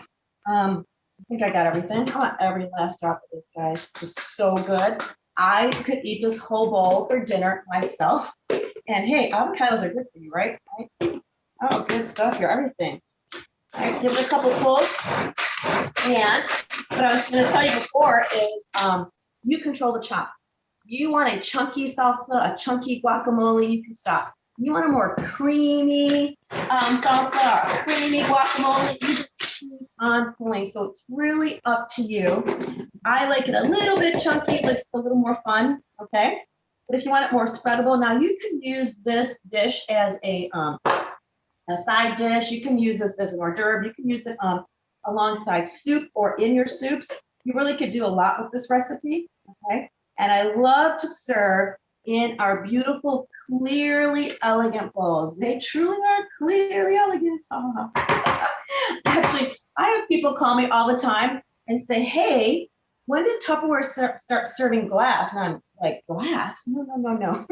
I think I got everything. I want every last drop of this, guys. This is so good. I could eat this whole bowl for dinner myself. And hey, avocados are good for you, right? Oh, good stuff here, everything. All right, give it a couple pulls. And what I was going to tell you before is you control the chop. You want a chunky salsa, a chunky guacamole, you can stop. You want a more creamy salsa or a creamy guacamole, you just keep on pulling. So it's really up to you. I like it a little bit chunky, it's a little more fun, okay? But if you want it more spreadable, now you can use this dish as a side dish. You can use this as an hors d'oeuvre. You can use it alongside soup or in your soups. You really could do a lot with this recipe, okay? And I love to serve in our beautiful, clearly elegant bowls. They truly are clearly elegant. Oh. Actually, I have people call me all the time and say, hey, when did Tupperware start serving glass? And I'm like, glass? No.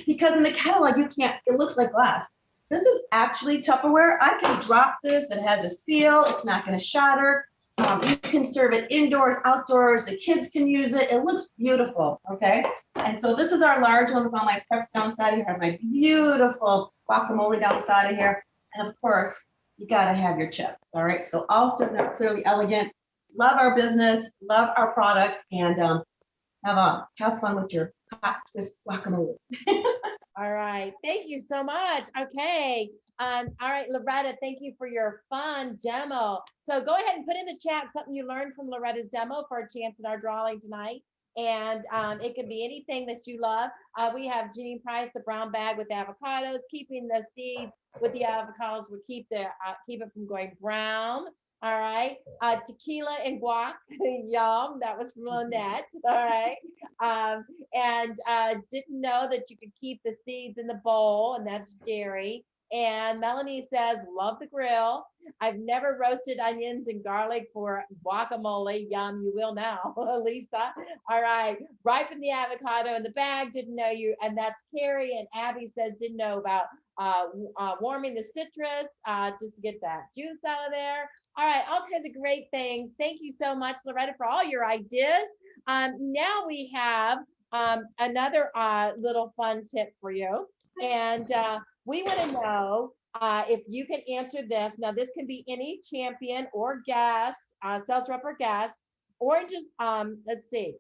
Because in the catalog, you can't, it looks like glass. This is actually Tupperware. I can drop this. It has a seal. It's not going to shatter. You can serve it indoors, outdoors. The kids can use it. It looks beautiful, okay? And so this is our large one with all my preps downside of here, my beautiful guacamole downside of here. And of course, you gotta have your chips, all right? So all served up clearly elegant. Love our business, love our products, and have fun with your hot twist guacamole. All right. Thank you so much. Okay. All right, Loretta, thank you for your fun demo. So go ahead and put in the chat something you learned from Loretta's demo for a chance in our drawing tonight. And it could be anything that you love. We have Jeni Price, the brown bag with avocados. Keeping the seeds with the avocados will keep it from going brown. All right. Tequila and guac. Yum. That was from Lynette. All right. And didn't know that you could keep the seeds in the bowl, and that's Jerry. And Melanie says, love the grill. I've never roasted onions and garlic for guacamole. Yum, you will now, Lisa. All right. Ripen the avocado in the bag. Didn't know you. And that's Carrie. And Abby says, didn't know about warming the citrus just to get that juice out of there. All right. All kinds of great things. Thank you so much, Loretta, for all your ideas. Now we have another little fun tip for you. And we want to know if you can answer this. Now, this can be any champion or guest, sales rep or guest, or just, let's see.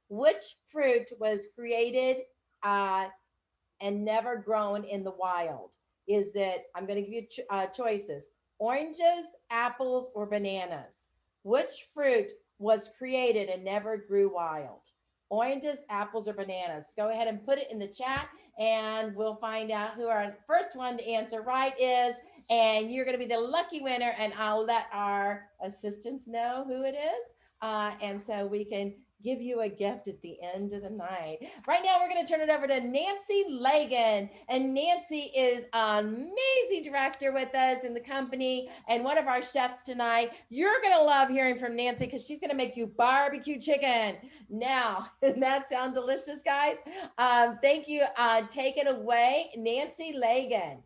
Which fruit was created and never grown in the wild? Is it, I'm going to give you choices, oranges, apples, or bananas? Which fruit was created and never grew wild? Oranges, apples, or bananas? Go ahead and put it in the chat and we'll find out who our first one to answer right is. And you're going to be the lucky winner, and I'll let our assistants know who it is. And so we can give you a gift at the end of the night. Right now, we're going to turn it over to Nancy Lagan. And Nancy is an amazing director with us in the company and one of our chefs tonight. You're going to love hearing from Nancy because she's going to make you barbecue chicken. Now, doesn't that sound delicious, guys? Thank you. Take it away, Nancy Lagan.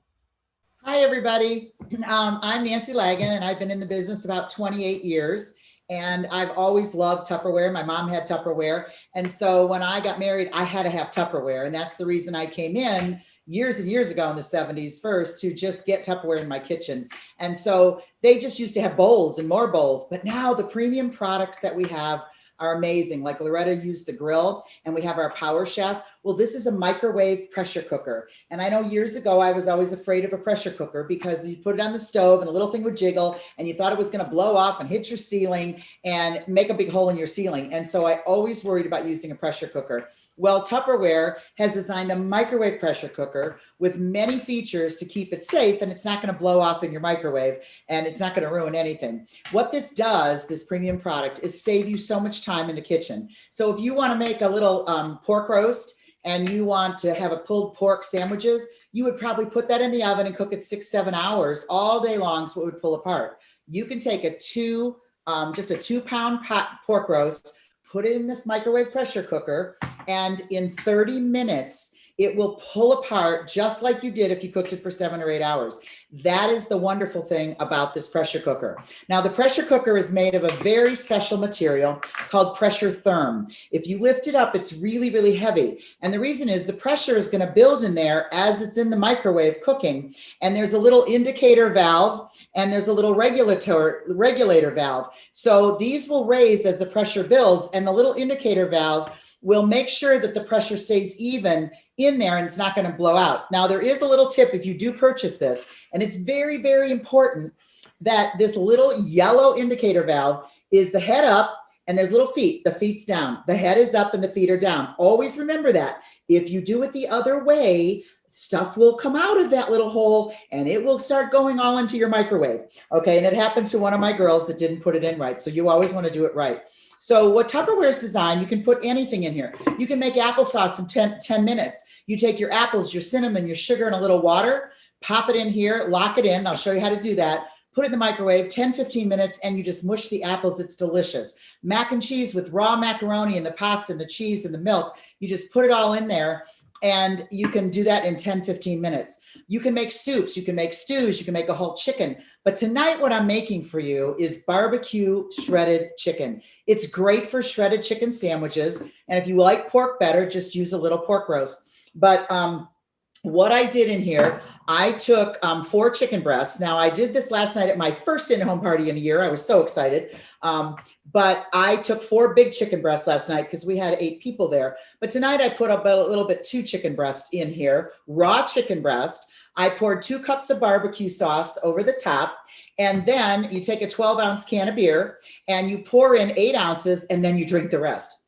Hi, everybody. I'm Nancy Lagan, and I've been in the business about 28 years. And I've always loved Tupperware. My mom had Tupperware. And so when I got married, I had to have Tupperware. And that's the reason I came in years and years ago in the 70s first to just get Tupperware in my kitchen. And so they just used to have bowls and more bowls. But now the premium products that we have are amazing. Like Loretta used the grill, and we have our Power Chef. Well, this is a microwave pressure cooker. And I know years ago, I was always afraid of a pressure cooker because you put it on the stove and the little thing would jiggle and you thought it was going to blow off and hit your ceiling and make a big hole in your ceiling. And so I always worried about using a pressure cooker. Well, Tupperware has designed a microwave pressure cooker with many features to keep it safe, and it's not going to blow off in your microwave, and it's not going to ruin anything. What this does, this premium product, is save you so much time in the kitchen. So if you want to make a little pork roast and you want to have a pulled pork sandwiches, you would probably put that in the oven and cook it 6-7 hours all day long, so it would pull apart. You can take just a 2-pound pork roast, put it in this microwave pressure cooker, and in 30 minutes, it will pull apart just like you did if you cooked it for 7 or 8 hours. That is the wonderful thing about this pressure cooker. Now, the pressure cooker is made of a very special material called pressure therm. If you lift it up, it's really, really heavy. And the reason is the pressure is going to build in there as it's in the microwave cooking. And there's a little indicator valve and there's a little regulator valve. So these will raise as the pressure builds, and the little indicator valve will make sure that the pressure stays even in there and it's not going to blow out. Now, there is a little tip if you do purchase this, and it's very, very important that this little yellow indicator valve is the head up and there's little feet, the feet's down. The head is up and the feet are down. Always remember that. If you do it the other way, stuff will come out of that little hole and it will start going all into your microwave. Okay, and it happened to one of my girls that didn't put it in right. So you always want to do it right. So what Tupperware is designed, you can put anything in here. You can make applesauce in 10 minutes. You take your apples, your cinnamon, your sugar, and a little water, pop it in here, lock it in. I'll show you how to do that. Put it in the microwave, 10, 15 minutes, and you just mush the apples. It's delicious. Mac and cheese with raw macaroni and the pasta and the cheese and the milk. You just put it all in there. And you can do that in 10, 15 minutes. You can make soups, you can make stews, you can make a whole chicken. But tonight what I'm making for you is barbecue shredded chicken. It's great for shredded chicken sandwiches. And if you like pork better, just use a little pork roast. But what I did in here, I took 4 chicken breasts. Now, I did this last night at my first in-home party in a year. I was so excited. But I took 4 big chicken breasts last night because we had 8 people there. But tonight I put up a little bit 2 chicken breasts in here, raw chicken breast. I poured 2 cups of barbecue sauce over the top. And then you take a 12-ounce can of beer and you pour in 8 ounces and then you drink the rest.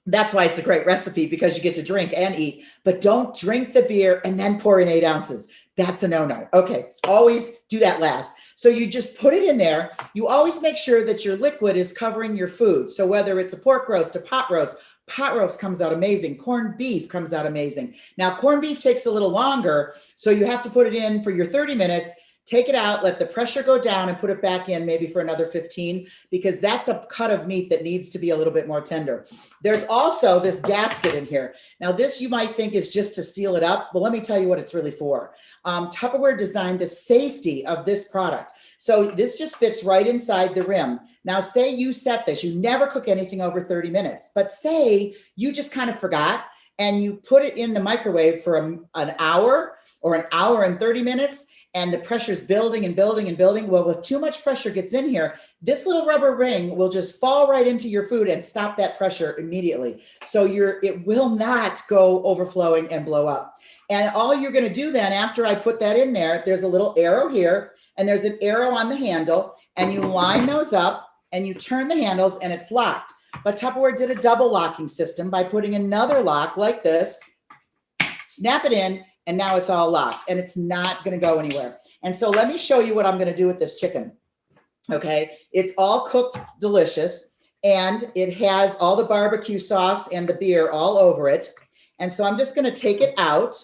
That's why it's a great recipe, because you get to drink and eat, but don't drink the beer and then pour in 8 ounces. That's a no-no. Okay, always do that last. So you just put it in there. You always make sure that your liquid is covering your food. So whether it's a pork roast, a pot roast comes out amazing. Corned beef comes out amazing. Now, corned beef takes a little longer, so you have to put it in for your 30 minutes. Take it out, let the pressure go down and put it back in maybe for another 15, because that's a cut of meat that needs to be a little bit more tender. There's also this gasket in here. Now this you might think is just to seal it up, but let me tell you what it's really for. Tupperware designed the safety of this product. So this just fits right inside the rim. Now say you set this, you never cook anything over 30 minutes, but say you just kind of forgot and you put it in the microwave for an hour or an hour and 30 minutes, and the pressure's building and building and building. Well, if too much pressure gets in here, this little rubber ring will just fall right into your food and stop that pressure immediately. So it will not go overflowing and blow up. And all you're gonna do then, after I put that in there, there's a little arrow here and there's an arrow on the handle, and you line those up and you turn the handles and it's locked. But Tupperware did a double locking system by putting another lock like this, snap it in, and now it's all locked and it's not going to go anywhere. And so let me show you what I'm going to do with this chicken. Okay. It's all cooked delicious and it has all the barbecue sauce and the beer all over it. And so I'm just going to take it out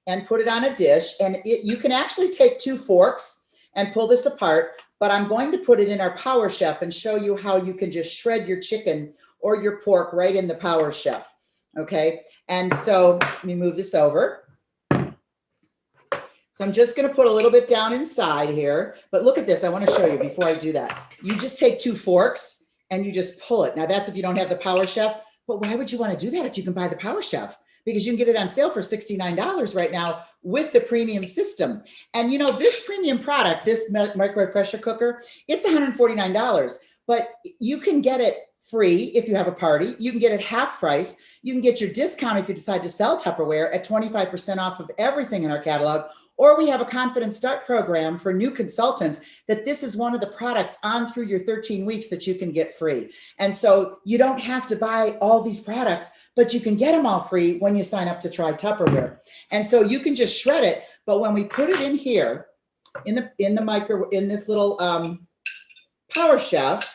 and put it on a dish. And you can actually take 2 forks and pull this apart, but I'm going to put it in our Power Chef and show you how you can just shred your chicken or your pork right in the Power Chef. Okay. And so let me move this over. So I'm just going to put a little bit down inside here, but look at this. I want to show you before I do that. You just take 2 forks and you just pull it. Now that's if you don't have the Power Chef, but why would you want to do that if you can buy the Power Chef? Because you can get it on sale for $69 right now with the premium system. And you know, this premium product, this microwave pressure cooker, it's $149, but you can get it free if you have a party. You can get it half price. You can get your discount if you decide to sell Tupperware at 25% off of everything in our catalog. Or we have a Confident Start program for new consultants that this is one of the products on through your 13 weeks that you can get free. And so you don't have to buy all these products, but you can get them all free when you sign up to try Tupperware. And so you can just shred it. But when we put it in here, in this little Power Chef,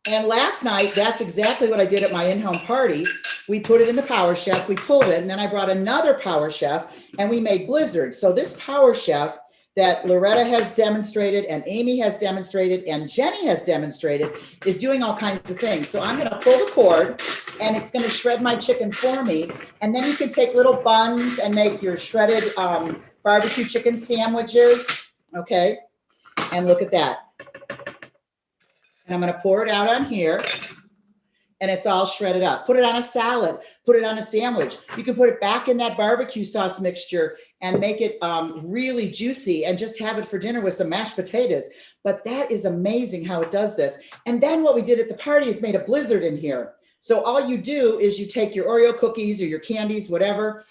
and last night, that's exactly what I did at my in-home party. We put it in the Power Chef, we pulled it, and then I brought another Power Chef and we made blizzards. So this Power Chef that Loretta has demonstrated and Amy has demonstrated and Jeni has demonstrated is doing all kinds of things. So I'm gonna pull the cord and it's gonna shred my chicken for me. And then you can take little buns and make your shredded barbecue chicken sandwiches, okay? And look at that. And I'm gonna pour it out on here. And it's all shredded up. Put it on a salad, put it on a sandwich. You can put it back in that barbecue sauce mixture and make it really juicy and just have it for dinner with some mashed potatoes. But that is amazing how it does this. And then what we did at the party is made a blizzard in here. So all you do is you take your Oreo cookies or your candies, whatever,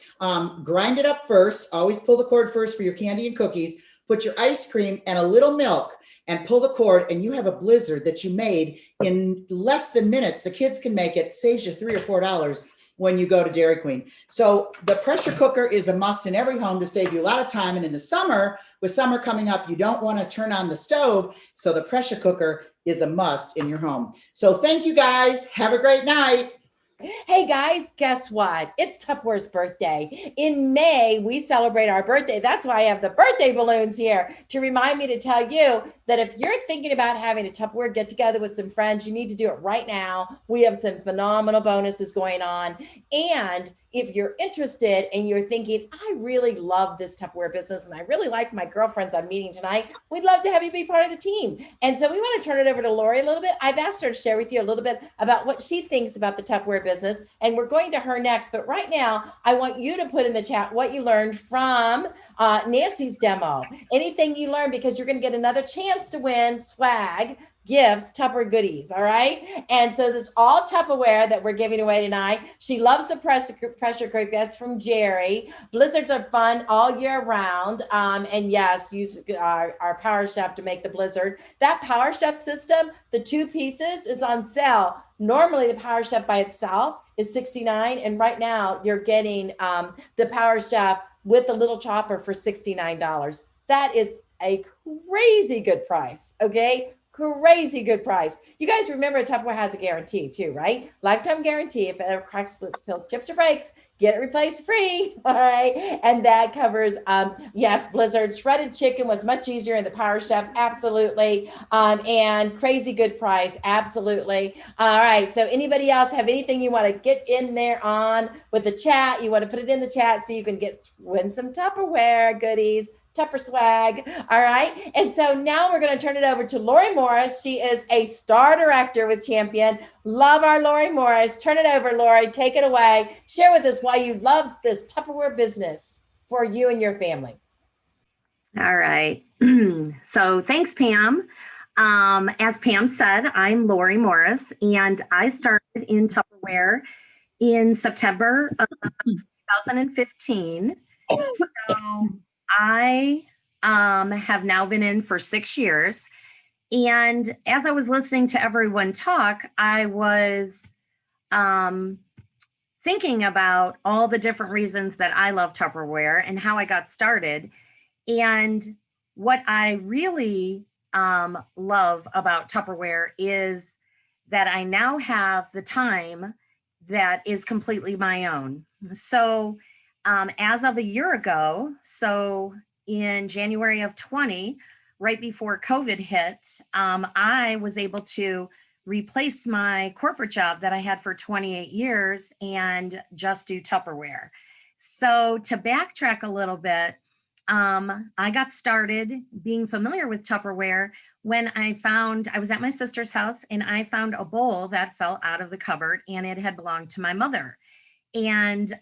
grind it up first, always pull the cord first for your candy and cookies, put your ice cream and a little milk and pull the cord, and you have a blizzard that you made in less than minutes. The kids can make it, saves you $3 or $4 when you go to Dairy Queen. So the pressure cooker is a must in every home to save you a lot of time. And in the summer, with summer coming up, you don't want to turn on the stove. So the pressure cooker is a must in your home. So thank you guys. Have a great night. Hey guys, guess what? It's Tupperware's birthday. In May, we celebrate our birthday. That's why I have the birthday balloons here to remind me to tell you that if you're thinking about having a Tupperware get together with some friends, you need to do it right now. We have some phenomenal bonuses going on. And if you're interested and you're thinking, I really love this Tupperware business and I really like my girlfriends I'm meeting tonight, we'd love to have you be part of the team. And so we want to turn it over to Lori a little bit. I've asked her to share with you a little bit about what she thinks about the Tupperware business, and we're going to her next. But right now, I want you to put in the chat what you learned from Nancy's demo. Anything you learned, because you're going to get another chance to win swag, gifts, Tupperware goodies, all right? And so it's all Tupperware that we're giving away tonight. She loves the pressure cooker. That's from Jerry. Blizzards are fun all year round. And yes, use our Power Chef to make the blizzard. That Power Chef system, the 2 pieces, is on sale. Normally the Power Chef by itself is $69, and right now you're getting the Power Chef with the little chopper for $69. That is a crazy good price, okay? Crazy good price. You guys remember Tupperware has a guarantee too, right? Lifetime guarantee. If it ever cracks, splits, pills, chips, or breaks, get it replaced free. All right. And that covers, yes, Blizzard. Shredded chicken was much easier in the Power Chef. Absolutely. And crazy good price. Absolutely. All right. So anybody else have anything you want to get in there on with the chat? You want to put it in the chat so you can win some Tupperware goodies. Tupper swag. All right. And so now we're going to turn it over to Lori Morris. She is a star director with Champion. Love our Lori Morris. Turn it over, Lori. Take it away. Share with us why you love this Tupperware business for you and your family. All right. So thanks, Pam. As Pam said, I'm Lori Morris, and I started in Tupperware in September of 2015. So I have now been in for 6 years. And as I was listening to everyone talk, I was thinking about all the different reasons that I love Tupperware and how I got started. And what I really love about Tupperware is that I now have the time that is completely my own. So as of a year ago, so in January of 20, right before COVID hit, I was able to replace my corporate job that I had for 28 years and just do Tupperware. So to backtrack a little bit, I got started being familiar with Tupperware when I was at my sister's house and I found a bowl that fell out of the cupboard and it had belonged to my mother. And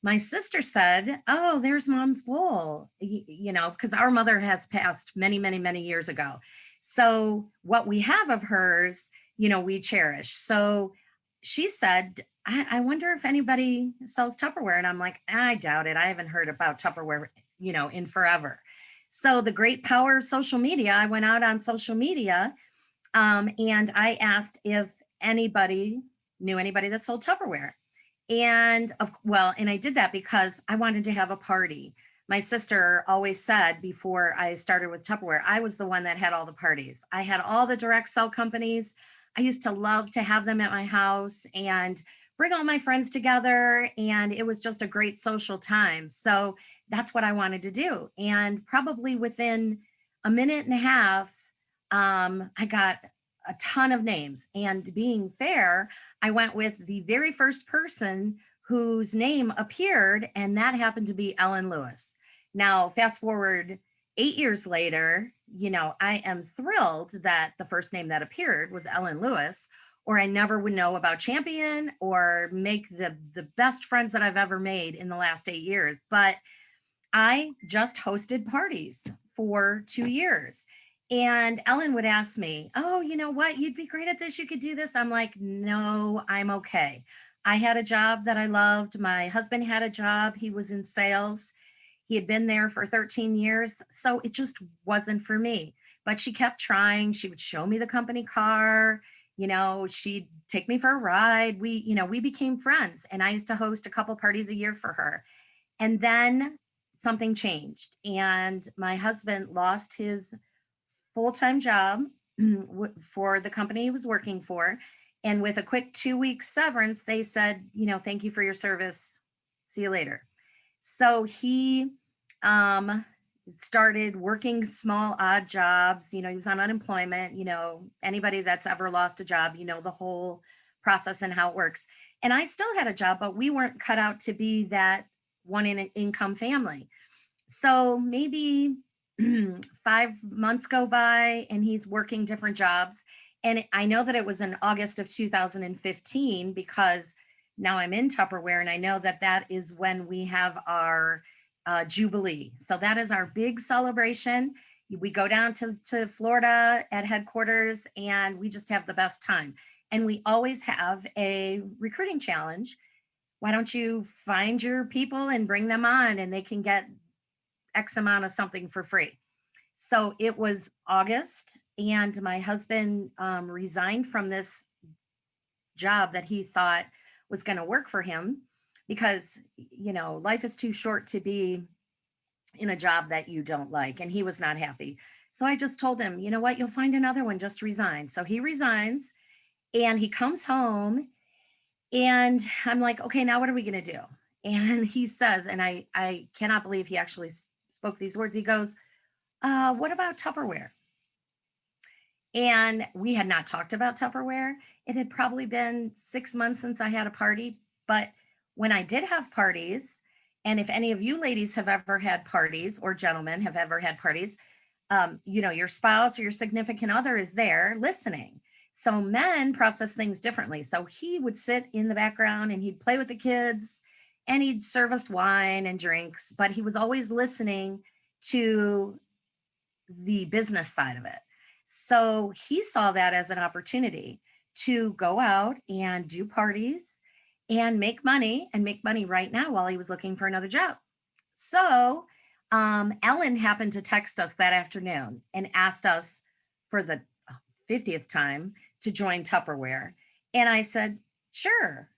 my sister said, "Oh, there's Mom's bowl," you know, because our mother has passed many, many, many years ago. So what we have of hers, you know, we cherish. So she said, I wonder if anybody sells Tupperware. And I'm like, I doubt it. I haven't heard about Tupperware, you know, in forever. So the great power of social media, I went out on social media and I asked if anybody knew anybody that sold Tupperware. And I did that because I wanted to have a party. My sister always said before I started with Tupperware, I was the one that had all the parties. I had all the direct sell companies. I used to love to have them at my house and bring all my friends together. And it was just a great social time. So that's what I wanted to do. And probably within a minute and a half, I got a ton of names. And being fair, I went with the very first person whose name appeared, and that happened to be Ellen Lewis. Now, fast forward 8 years later, I am thrilled that the first name that appeared was Ellen Lewis, or I never would know about Champion or make the best friends that I've ever made in the last 8 years. But I just hosted parties for 2 years. And Ellen would ask me, oh, you know what? You'd be great at this. You could do this. I'm like, no, I'm okay. I had a job that I loved. My husband had a job. He was in sales. He had been there for 13 years. So it just wasn't for me. But she kept trying. She would show me the company car. She'd take me for a ride. We became friends. And I used to host a couple parties a year for her. And then something changed. And my husband lost his full-time job for the company he was working for. And with a quick 2-week severance, they said, thank you for your service. See you later. So he started working small, odd jobs. He was on unemployment. Anybody that's ever lost a job, the whole process and how it works. And I still had a job, but we weren't cut out to be that one income family. So maybe 5 months go by and he's working different jobs. And I know that it was in August of 2015 because now I'm in Tupperware and I know that that is when we have our Jubilee. So that is our big celebration. We go down to Florida at headquarters and we just have the best time. And we always have a recruiting challenge. Why don't you find your people and bring them on and they can get X amount of something for free. So it was August and my husband resigned from this job that he thought was going to work for him because, life is too short to be in a job that you don't like. And he was not happy. So I just told him, you know what, you'll find another one, just resign. So he resigns and he comes home and I'm like, okay, now what are we going to do? And he says, and I cannot believe he actually spoke these words. He goes, what about Tupperware? And we had not talked about Tupperware. It had probably been 6 months since I had a party. But when I did have parties, and if any of you ladies have ever had parties or gentlemen have ever had parties, your spouse or your significant other is there listening. So men process things differently. So he would sit in the background and he'd play with the kids and he'd serve us wine and drinks, but he was always listening to the business side of it. So he saw that as an opportunity to go out and do parties and make money right now while he was looking for another job. So Ellen happened to text us that afternoon and asked us for the 50th time to join Tupperware. And I said, sure.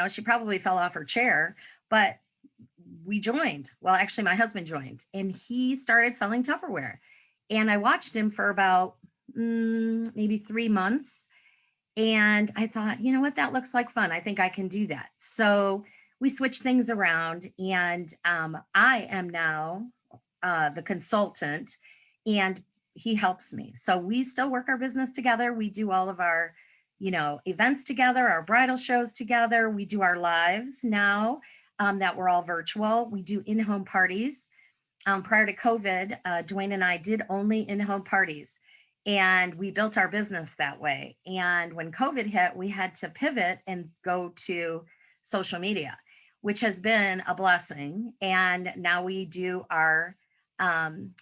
She probably fell off her chair, but we joined. Well, actually, my husband joined and he started selling Tupperware. And I watched him for about maybe 3 months. And I thought, you know what, that looks like fun. I think I can do that. So we switched things around and I am now the consultant and he helps me. So we still work our business together. We do all of our, events together, our bridal shows together. We do our lives now that we're all virtual. We do in-home parties. Prior to COVID, Dwayne and I did only in-home parties and we built our business that way. And when COVID hit, we had to pivot and go to social media, which has been a blessing. And now we do our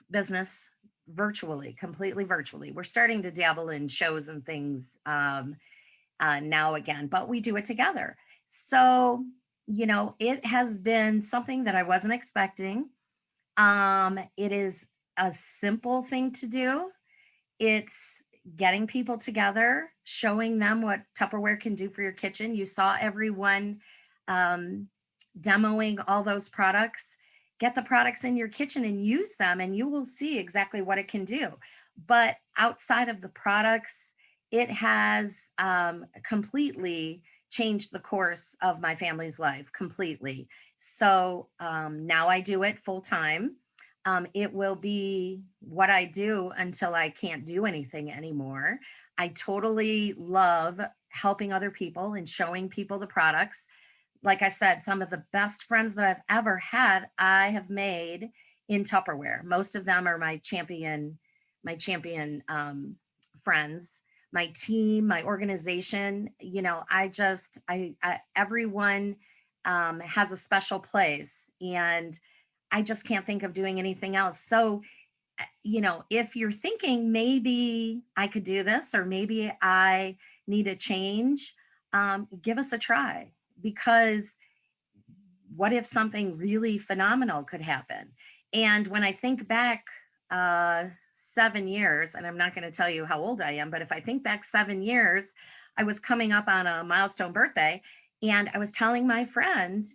business virtually, completely virtually. We're starting to dabble in shows and things now again, but we do it together. So, it has been something that I wasn't expecting. It is a simple thing to do. It's getting people together, showing them what Tupperware can do for your kitchen. You saw everyone demoing all those products. Get the products in your kitchen and use them and you will see exactly what it can do. But outside of the products, it has completely changed the course of my family's life completely. So now I do it full time. It will be what I do until I can't do anything anymore. I totally love helping other people and showing people the products. Like I said, some of the best friends that I've ever had, I have made in Tupperware. Most of them are my champion friends, my team, my organization. You know, I everyone has a special place, and I just can't think of doing anything else. So, you know, if you're thinking maybe I could do this, or maybe I need a change, give us a try, because what if something really phenomenal could happen? And when I think back 7 years, and I'm not going to tell you how old I am, but if I think back 7 years, I was coming up on a milestone birthday, and I was telling my friend,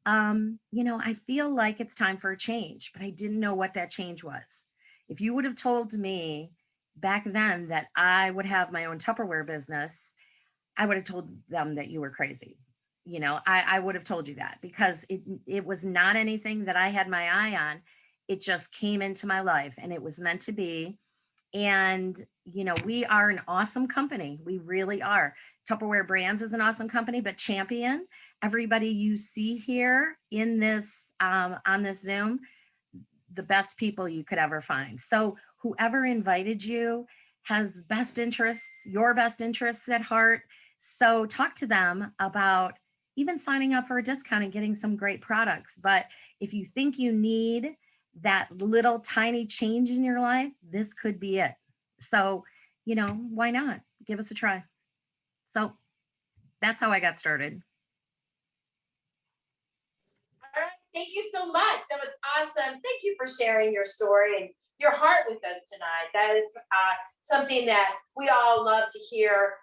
you know, I feel like it's time for a change, but I didn't know what that change was. If you would have told me back then that I would have my own Tupperware business, I would have told them that you were crazy. You know, I would have told you that, because it was not anything that I had my eye on. It just came into my life, and it was meant to be. And, you know, we are an awesome company. We really are. Tupperware Brands is an awesome company, but Champion, everybody you see here in this, on this Zoom, the best people you could ever find. So whoever invited you has your best interests at heart. So talk to them about even signing up for a discount and getting some great products. But if you think you need that little tiny change in your life, this could be it. So, you know, why not? Give us a try. So that's how I got started. All right, thank you so much. That was awesome. Thank you for sharing your story and your heart with us tonight. That is something that we all love to hear,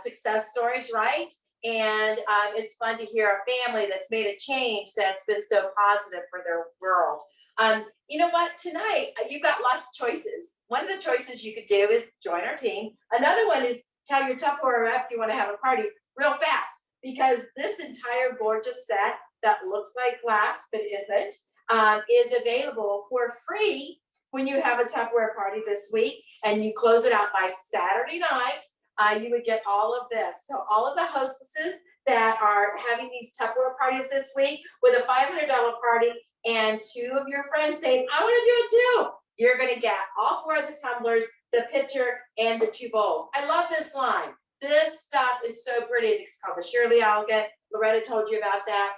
success stories, right? And it's fun to hear a family that's made a change that's been so positive for their world. You know what? Tonight, you've got lots of choices. One of the choices you could do is join our team. Another one is tell your Tupperware rep you want to have a party real fast, because this entire gorgeous set that looks like glass but isn't, is available for free when you have a Tupperware party this week and you close it out by Saturday night. You would get all of this. So all of the hostesses that are having these Tupperware parties this week with a $500 party and 2 of your friends saying, I want to do it too, you're going to get all 4 of the tumblers, the pitcher, and the 2 bowls. I love this line. This stuff is so pretty. It's called the Shirley Elegant. Loretta told you about that.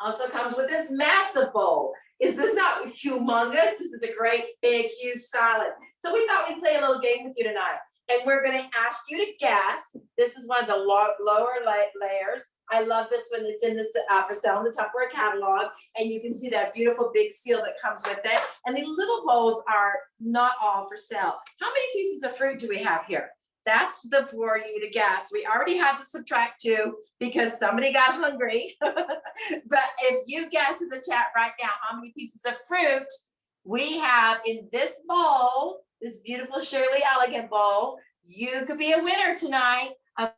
Also comes with this massive bowl. Is this not humongous? This is a great, big, huge salad. So we thought we'd play a little game with you tonight. And we're going to ask you to guess. This is one of the lower layers. I love this one. It's in this for sale in the Tupperware catalog. And you can see that beautiful big seal that comes with it. And the little bowls are not all for sale. How many pieces of fruit do we have here? That's for you to guess. We already had to subtract 2 because somebody got hungry. But if you guess in the chat right now how many pieces of fruit we have in this bowl, this beautiful Shirley Elegant bowl, you could be a winner tonight of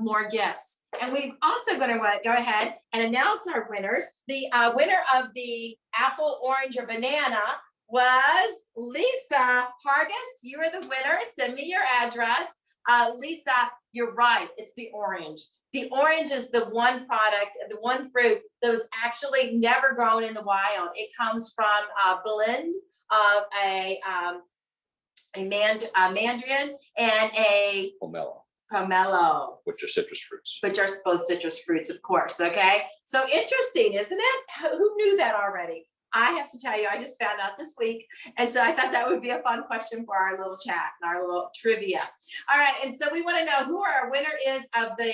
more gifts. And we're also going to go ahead and announce our winners. The winner of the apple, orange, or banana was Lisa Hargis. You are the winner. Send me your address. Lisa, you're right. It's the orange. The orange is the one product, the one fruit that was actually never grown in the wild. It comes from a blend of a mandarin and a pomelo, which are citrus fruits. which are both citrus fruits, of course. Okay. So interesting, isn't it? Who knew that already? I have to tell you, I just found out this week. And so I thought that would be a fun question for our little chat and our little trivia. All right. And so we want to know who our winner is of the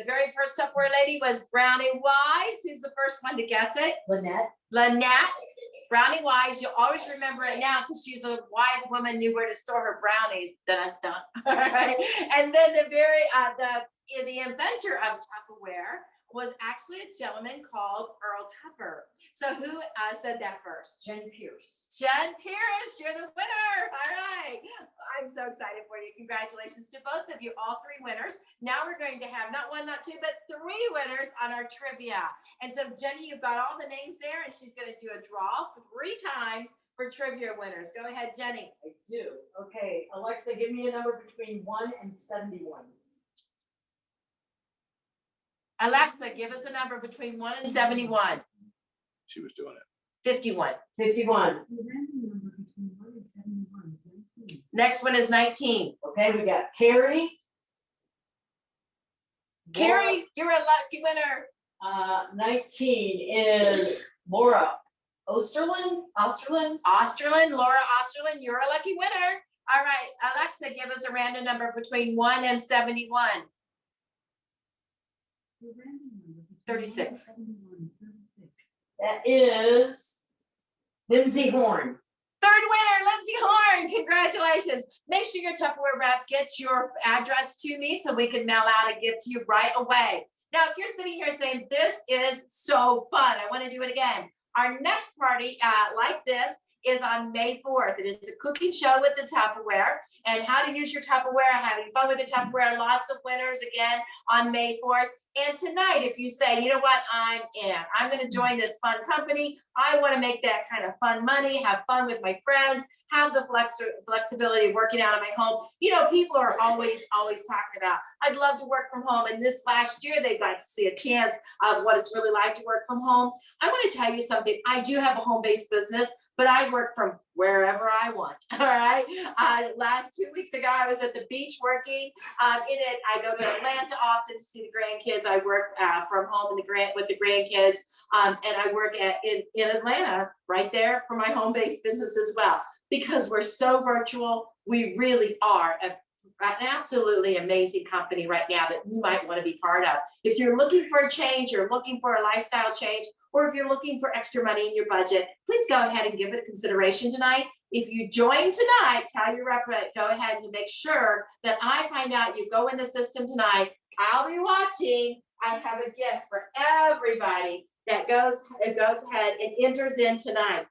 very first Tupperware lady was Brownie Wise. Who's the first one to guess it? Lynette. Brownie Wise. You'll always remember it now because she's a wise woman, knew where to store her brownies. Dun, dun. All right. And then the inventor of Tupperware was actually a gentleman called Earl Tupper. So who said that first? Jen Pierce. Jen Pierce, you're the winner. All right. I'm so excited for you. Congratulations to both of you, all 3 winners. Now we're going to have not 1, not 2, but 3 winners on our trivia. And so Jenny, you've got all the names there, and she's going to do a draw 3 times for trivia winners. Go ahead, Jenny. I do. Okay, Alexa, give me a number between 1 and 71. Alexa, give us a number between 1 and 71. She was doing it. 51. 51. Next one is 19. Okay, we got Carrie. Carrie, you're a lucky winner. 19 is Laura Osterlin. Laura Osterlin, you're a lucky winner. All right, Alexa, give us a random number between 1 and 71. 36. That is Lindsay Horn. Third winner, Lindsay Horn. Congratulations. Make sure your Tupperware rep gets your address to me so we can mail out a gift to you right away. Now, if you're sitting here saying, this is so fun, I want to do it again. Our next party like this is on May 4th. It is a cooking show with the Tupperware and how to use your Tupperware, having fun with the Tupperware. Lots of winners again on May 4th. And tonight, if you say, you know what, I'm going to join this fun company. I want to make that kind of fun money, have fun with my friends, have the flexibility of working out of my home. You know, people are always talking about, I'd love to work from home. And this last year, they got to see a chance of what it's really like to work from home. I want to tell you something. I do have a home-based business, but I work from wherever I want. All right. Last 2 weeks ago, I was at the beach working in it. I go to Atlanta often to see the grandkids. I work from home with the grandkids, and I work in Atlanta right there for my home-based business as well. Because we're so virtual, we really are an absolutely amazing company right now that you might want to be part of. If you're looking for a change, you're looking for a lifestyle change, or if you're looking for extra money in your budget, please go ahead and give it consideration tonight. If you join tonight, tell your rep, go ahead and make sure that I find out you go in the system tonight. I'll be watching. I have a gift for everybody that goes ahead and enters in tonight.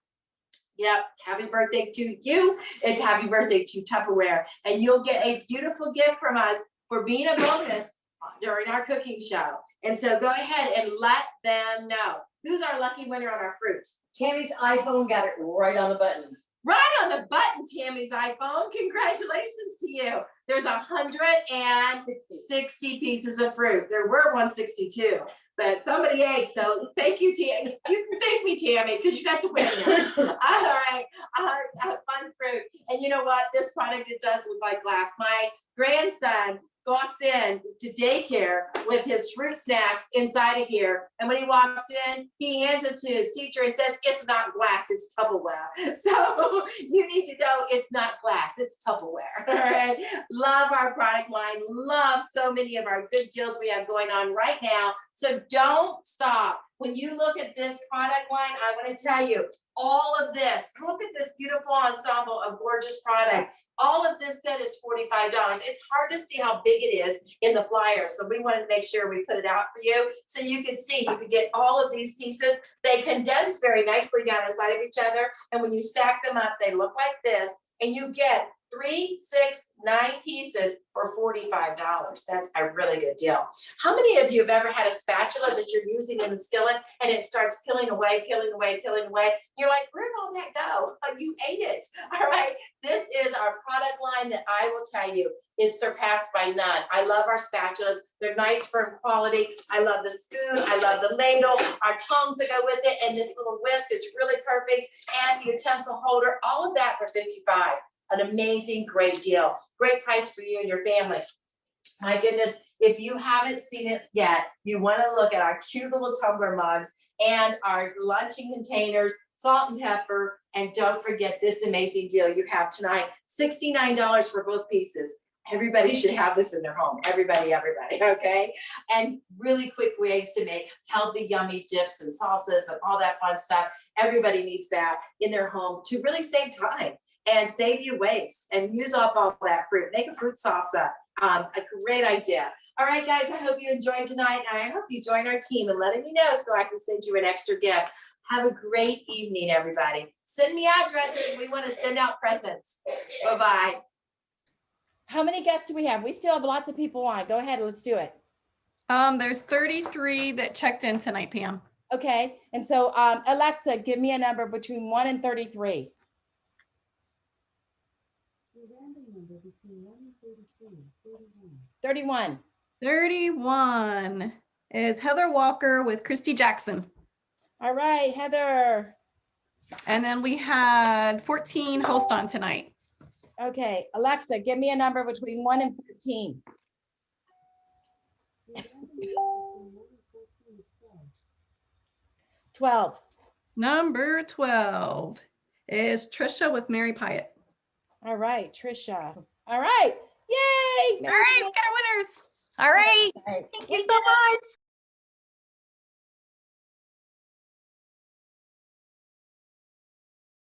Yep, happy birthday to you. It's happy birthday to Tupperware. And you'll get a beautiful gift from us for being a bonus during our cooking show. And so go ahead and let them know. Who's our lucky winner on our fruit? Tammy's iPhone got it right on the button. Right on the button, Tammy's iPhone. Congratulations to you. There's 160 pieces of fruit. There were 162, but somebody ate. So thank you, Tammy. You can thank me, Tammy, because you got to win now. All right. Fun fruit. And you know what? This product, it does look like glass. My grandson walks in to daycare with his fruit snacks inside of here. And when he walks in, he hands it to his teacher and says, it's not glass, it's Tupperware. So you need to know it's not glass, it's Tupperware. All right. Love our product line. Love so many of our good deals we have going on right now. So don't stop. When you look at this product line, I want to tell you all of this. Look at this beautiful ensemble of gorgeous product. All of this set is $45. It's hard to see how big it is in the flyer. So we wanted to make sure we put it out for you so you can see, you can get all of these pieces. They condense very nicely down the side of each other. And when you stack them up, they look like this. And you get 3, 6, 9 pieces for $45. That's a really good deal. How many of you have ever had a spatula that you're using in the skillet and it starts peeling away? You're like, where'd all that go? Oh, you ate it. All right. This is our product line that I will tell you is surpassed by none. I love our spatulas. They're nice, firm quality. I love the spoon. I love the ladle, our tongs that go with it, and this little whisk is really perfect, and the utensil holder, all of that for $55. An amazing, great deal. Great price for you and your family. My goodness, if you haven't seen it yet, you want to look at our cute little tumbler mugs and our lunching containers, salt and pepper, and don't forget this amazing deal you have tonight, $69 for both pieces. Everybody should have this in their home. Everybody, okay? And really quick ways to make healthy, yummy dips and salsas and all that fun stuff. Everybody needs that in their home to really save time and save you waste and use up all that fruit. Make a fruit salsa. A great idea. All right, guys, I hope you enjoyed tonight. And I hope you join our team and letting me know so I can send you an extra gift. Have a great evening, everybody. Send me addresses. We want to send out presents. Bye-bye. How many guests do we have? We still have lots of people on. Go ahead, let's do it. There's 33 that checked in tonight, Pam. Okay, and so Alexa, give me a number between 1 and 33. 31. 31 is Heather Walker with Christy Jackson. All right, Heather. And then we had 14 hosts on tonight. Okay, Alexa, give me a number between 1 and 14. 12. Number 12 is Trisha with Mary Pyatt. All right, Trisha. All right. Yay. All right, we got our winners. All right. All right. Thank you so much.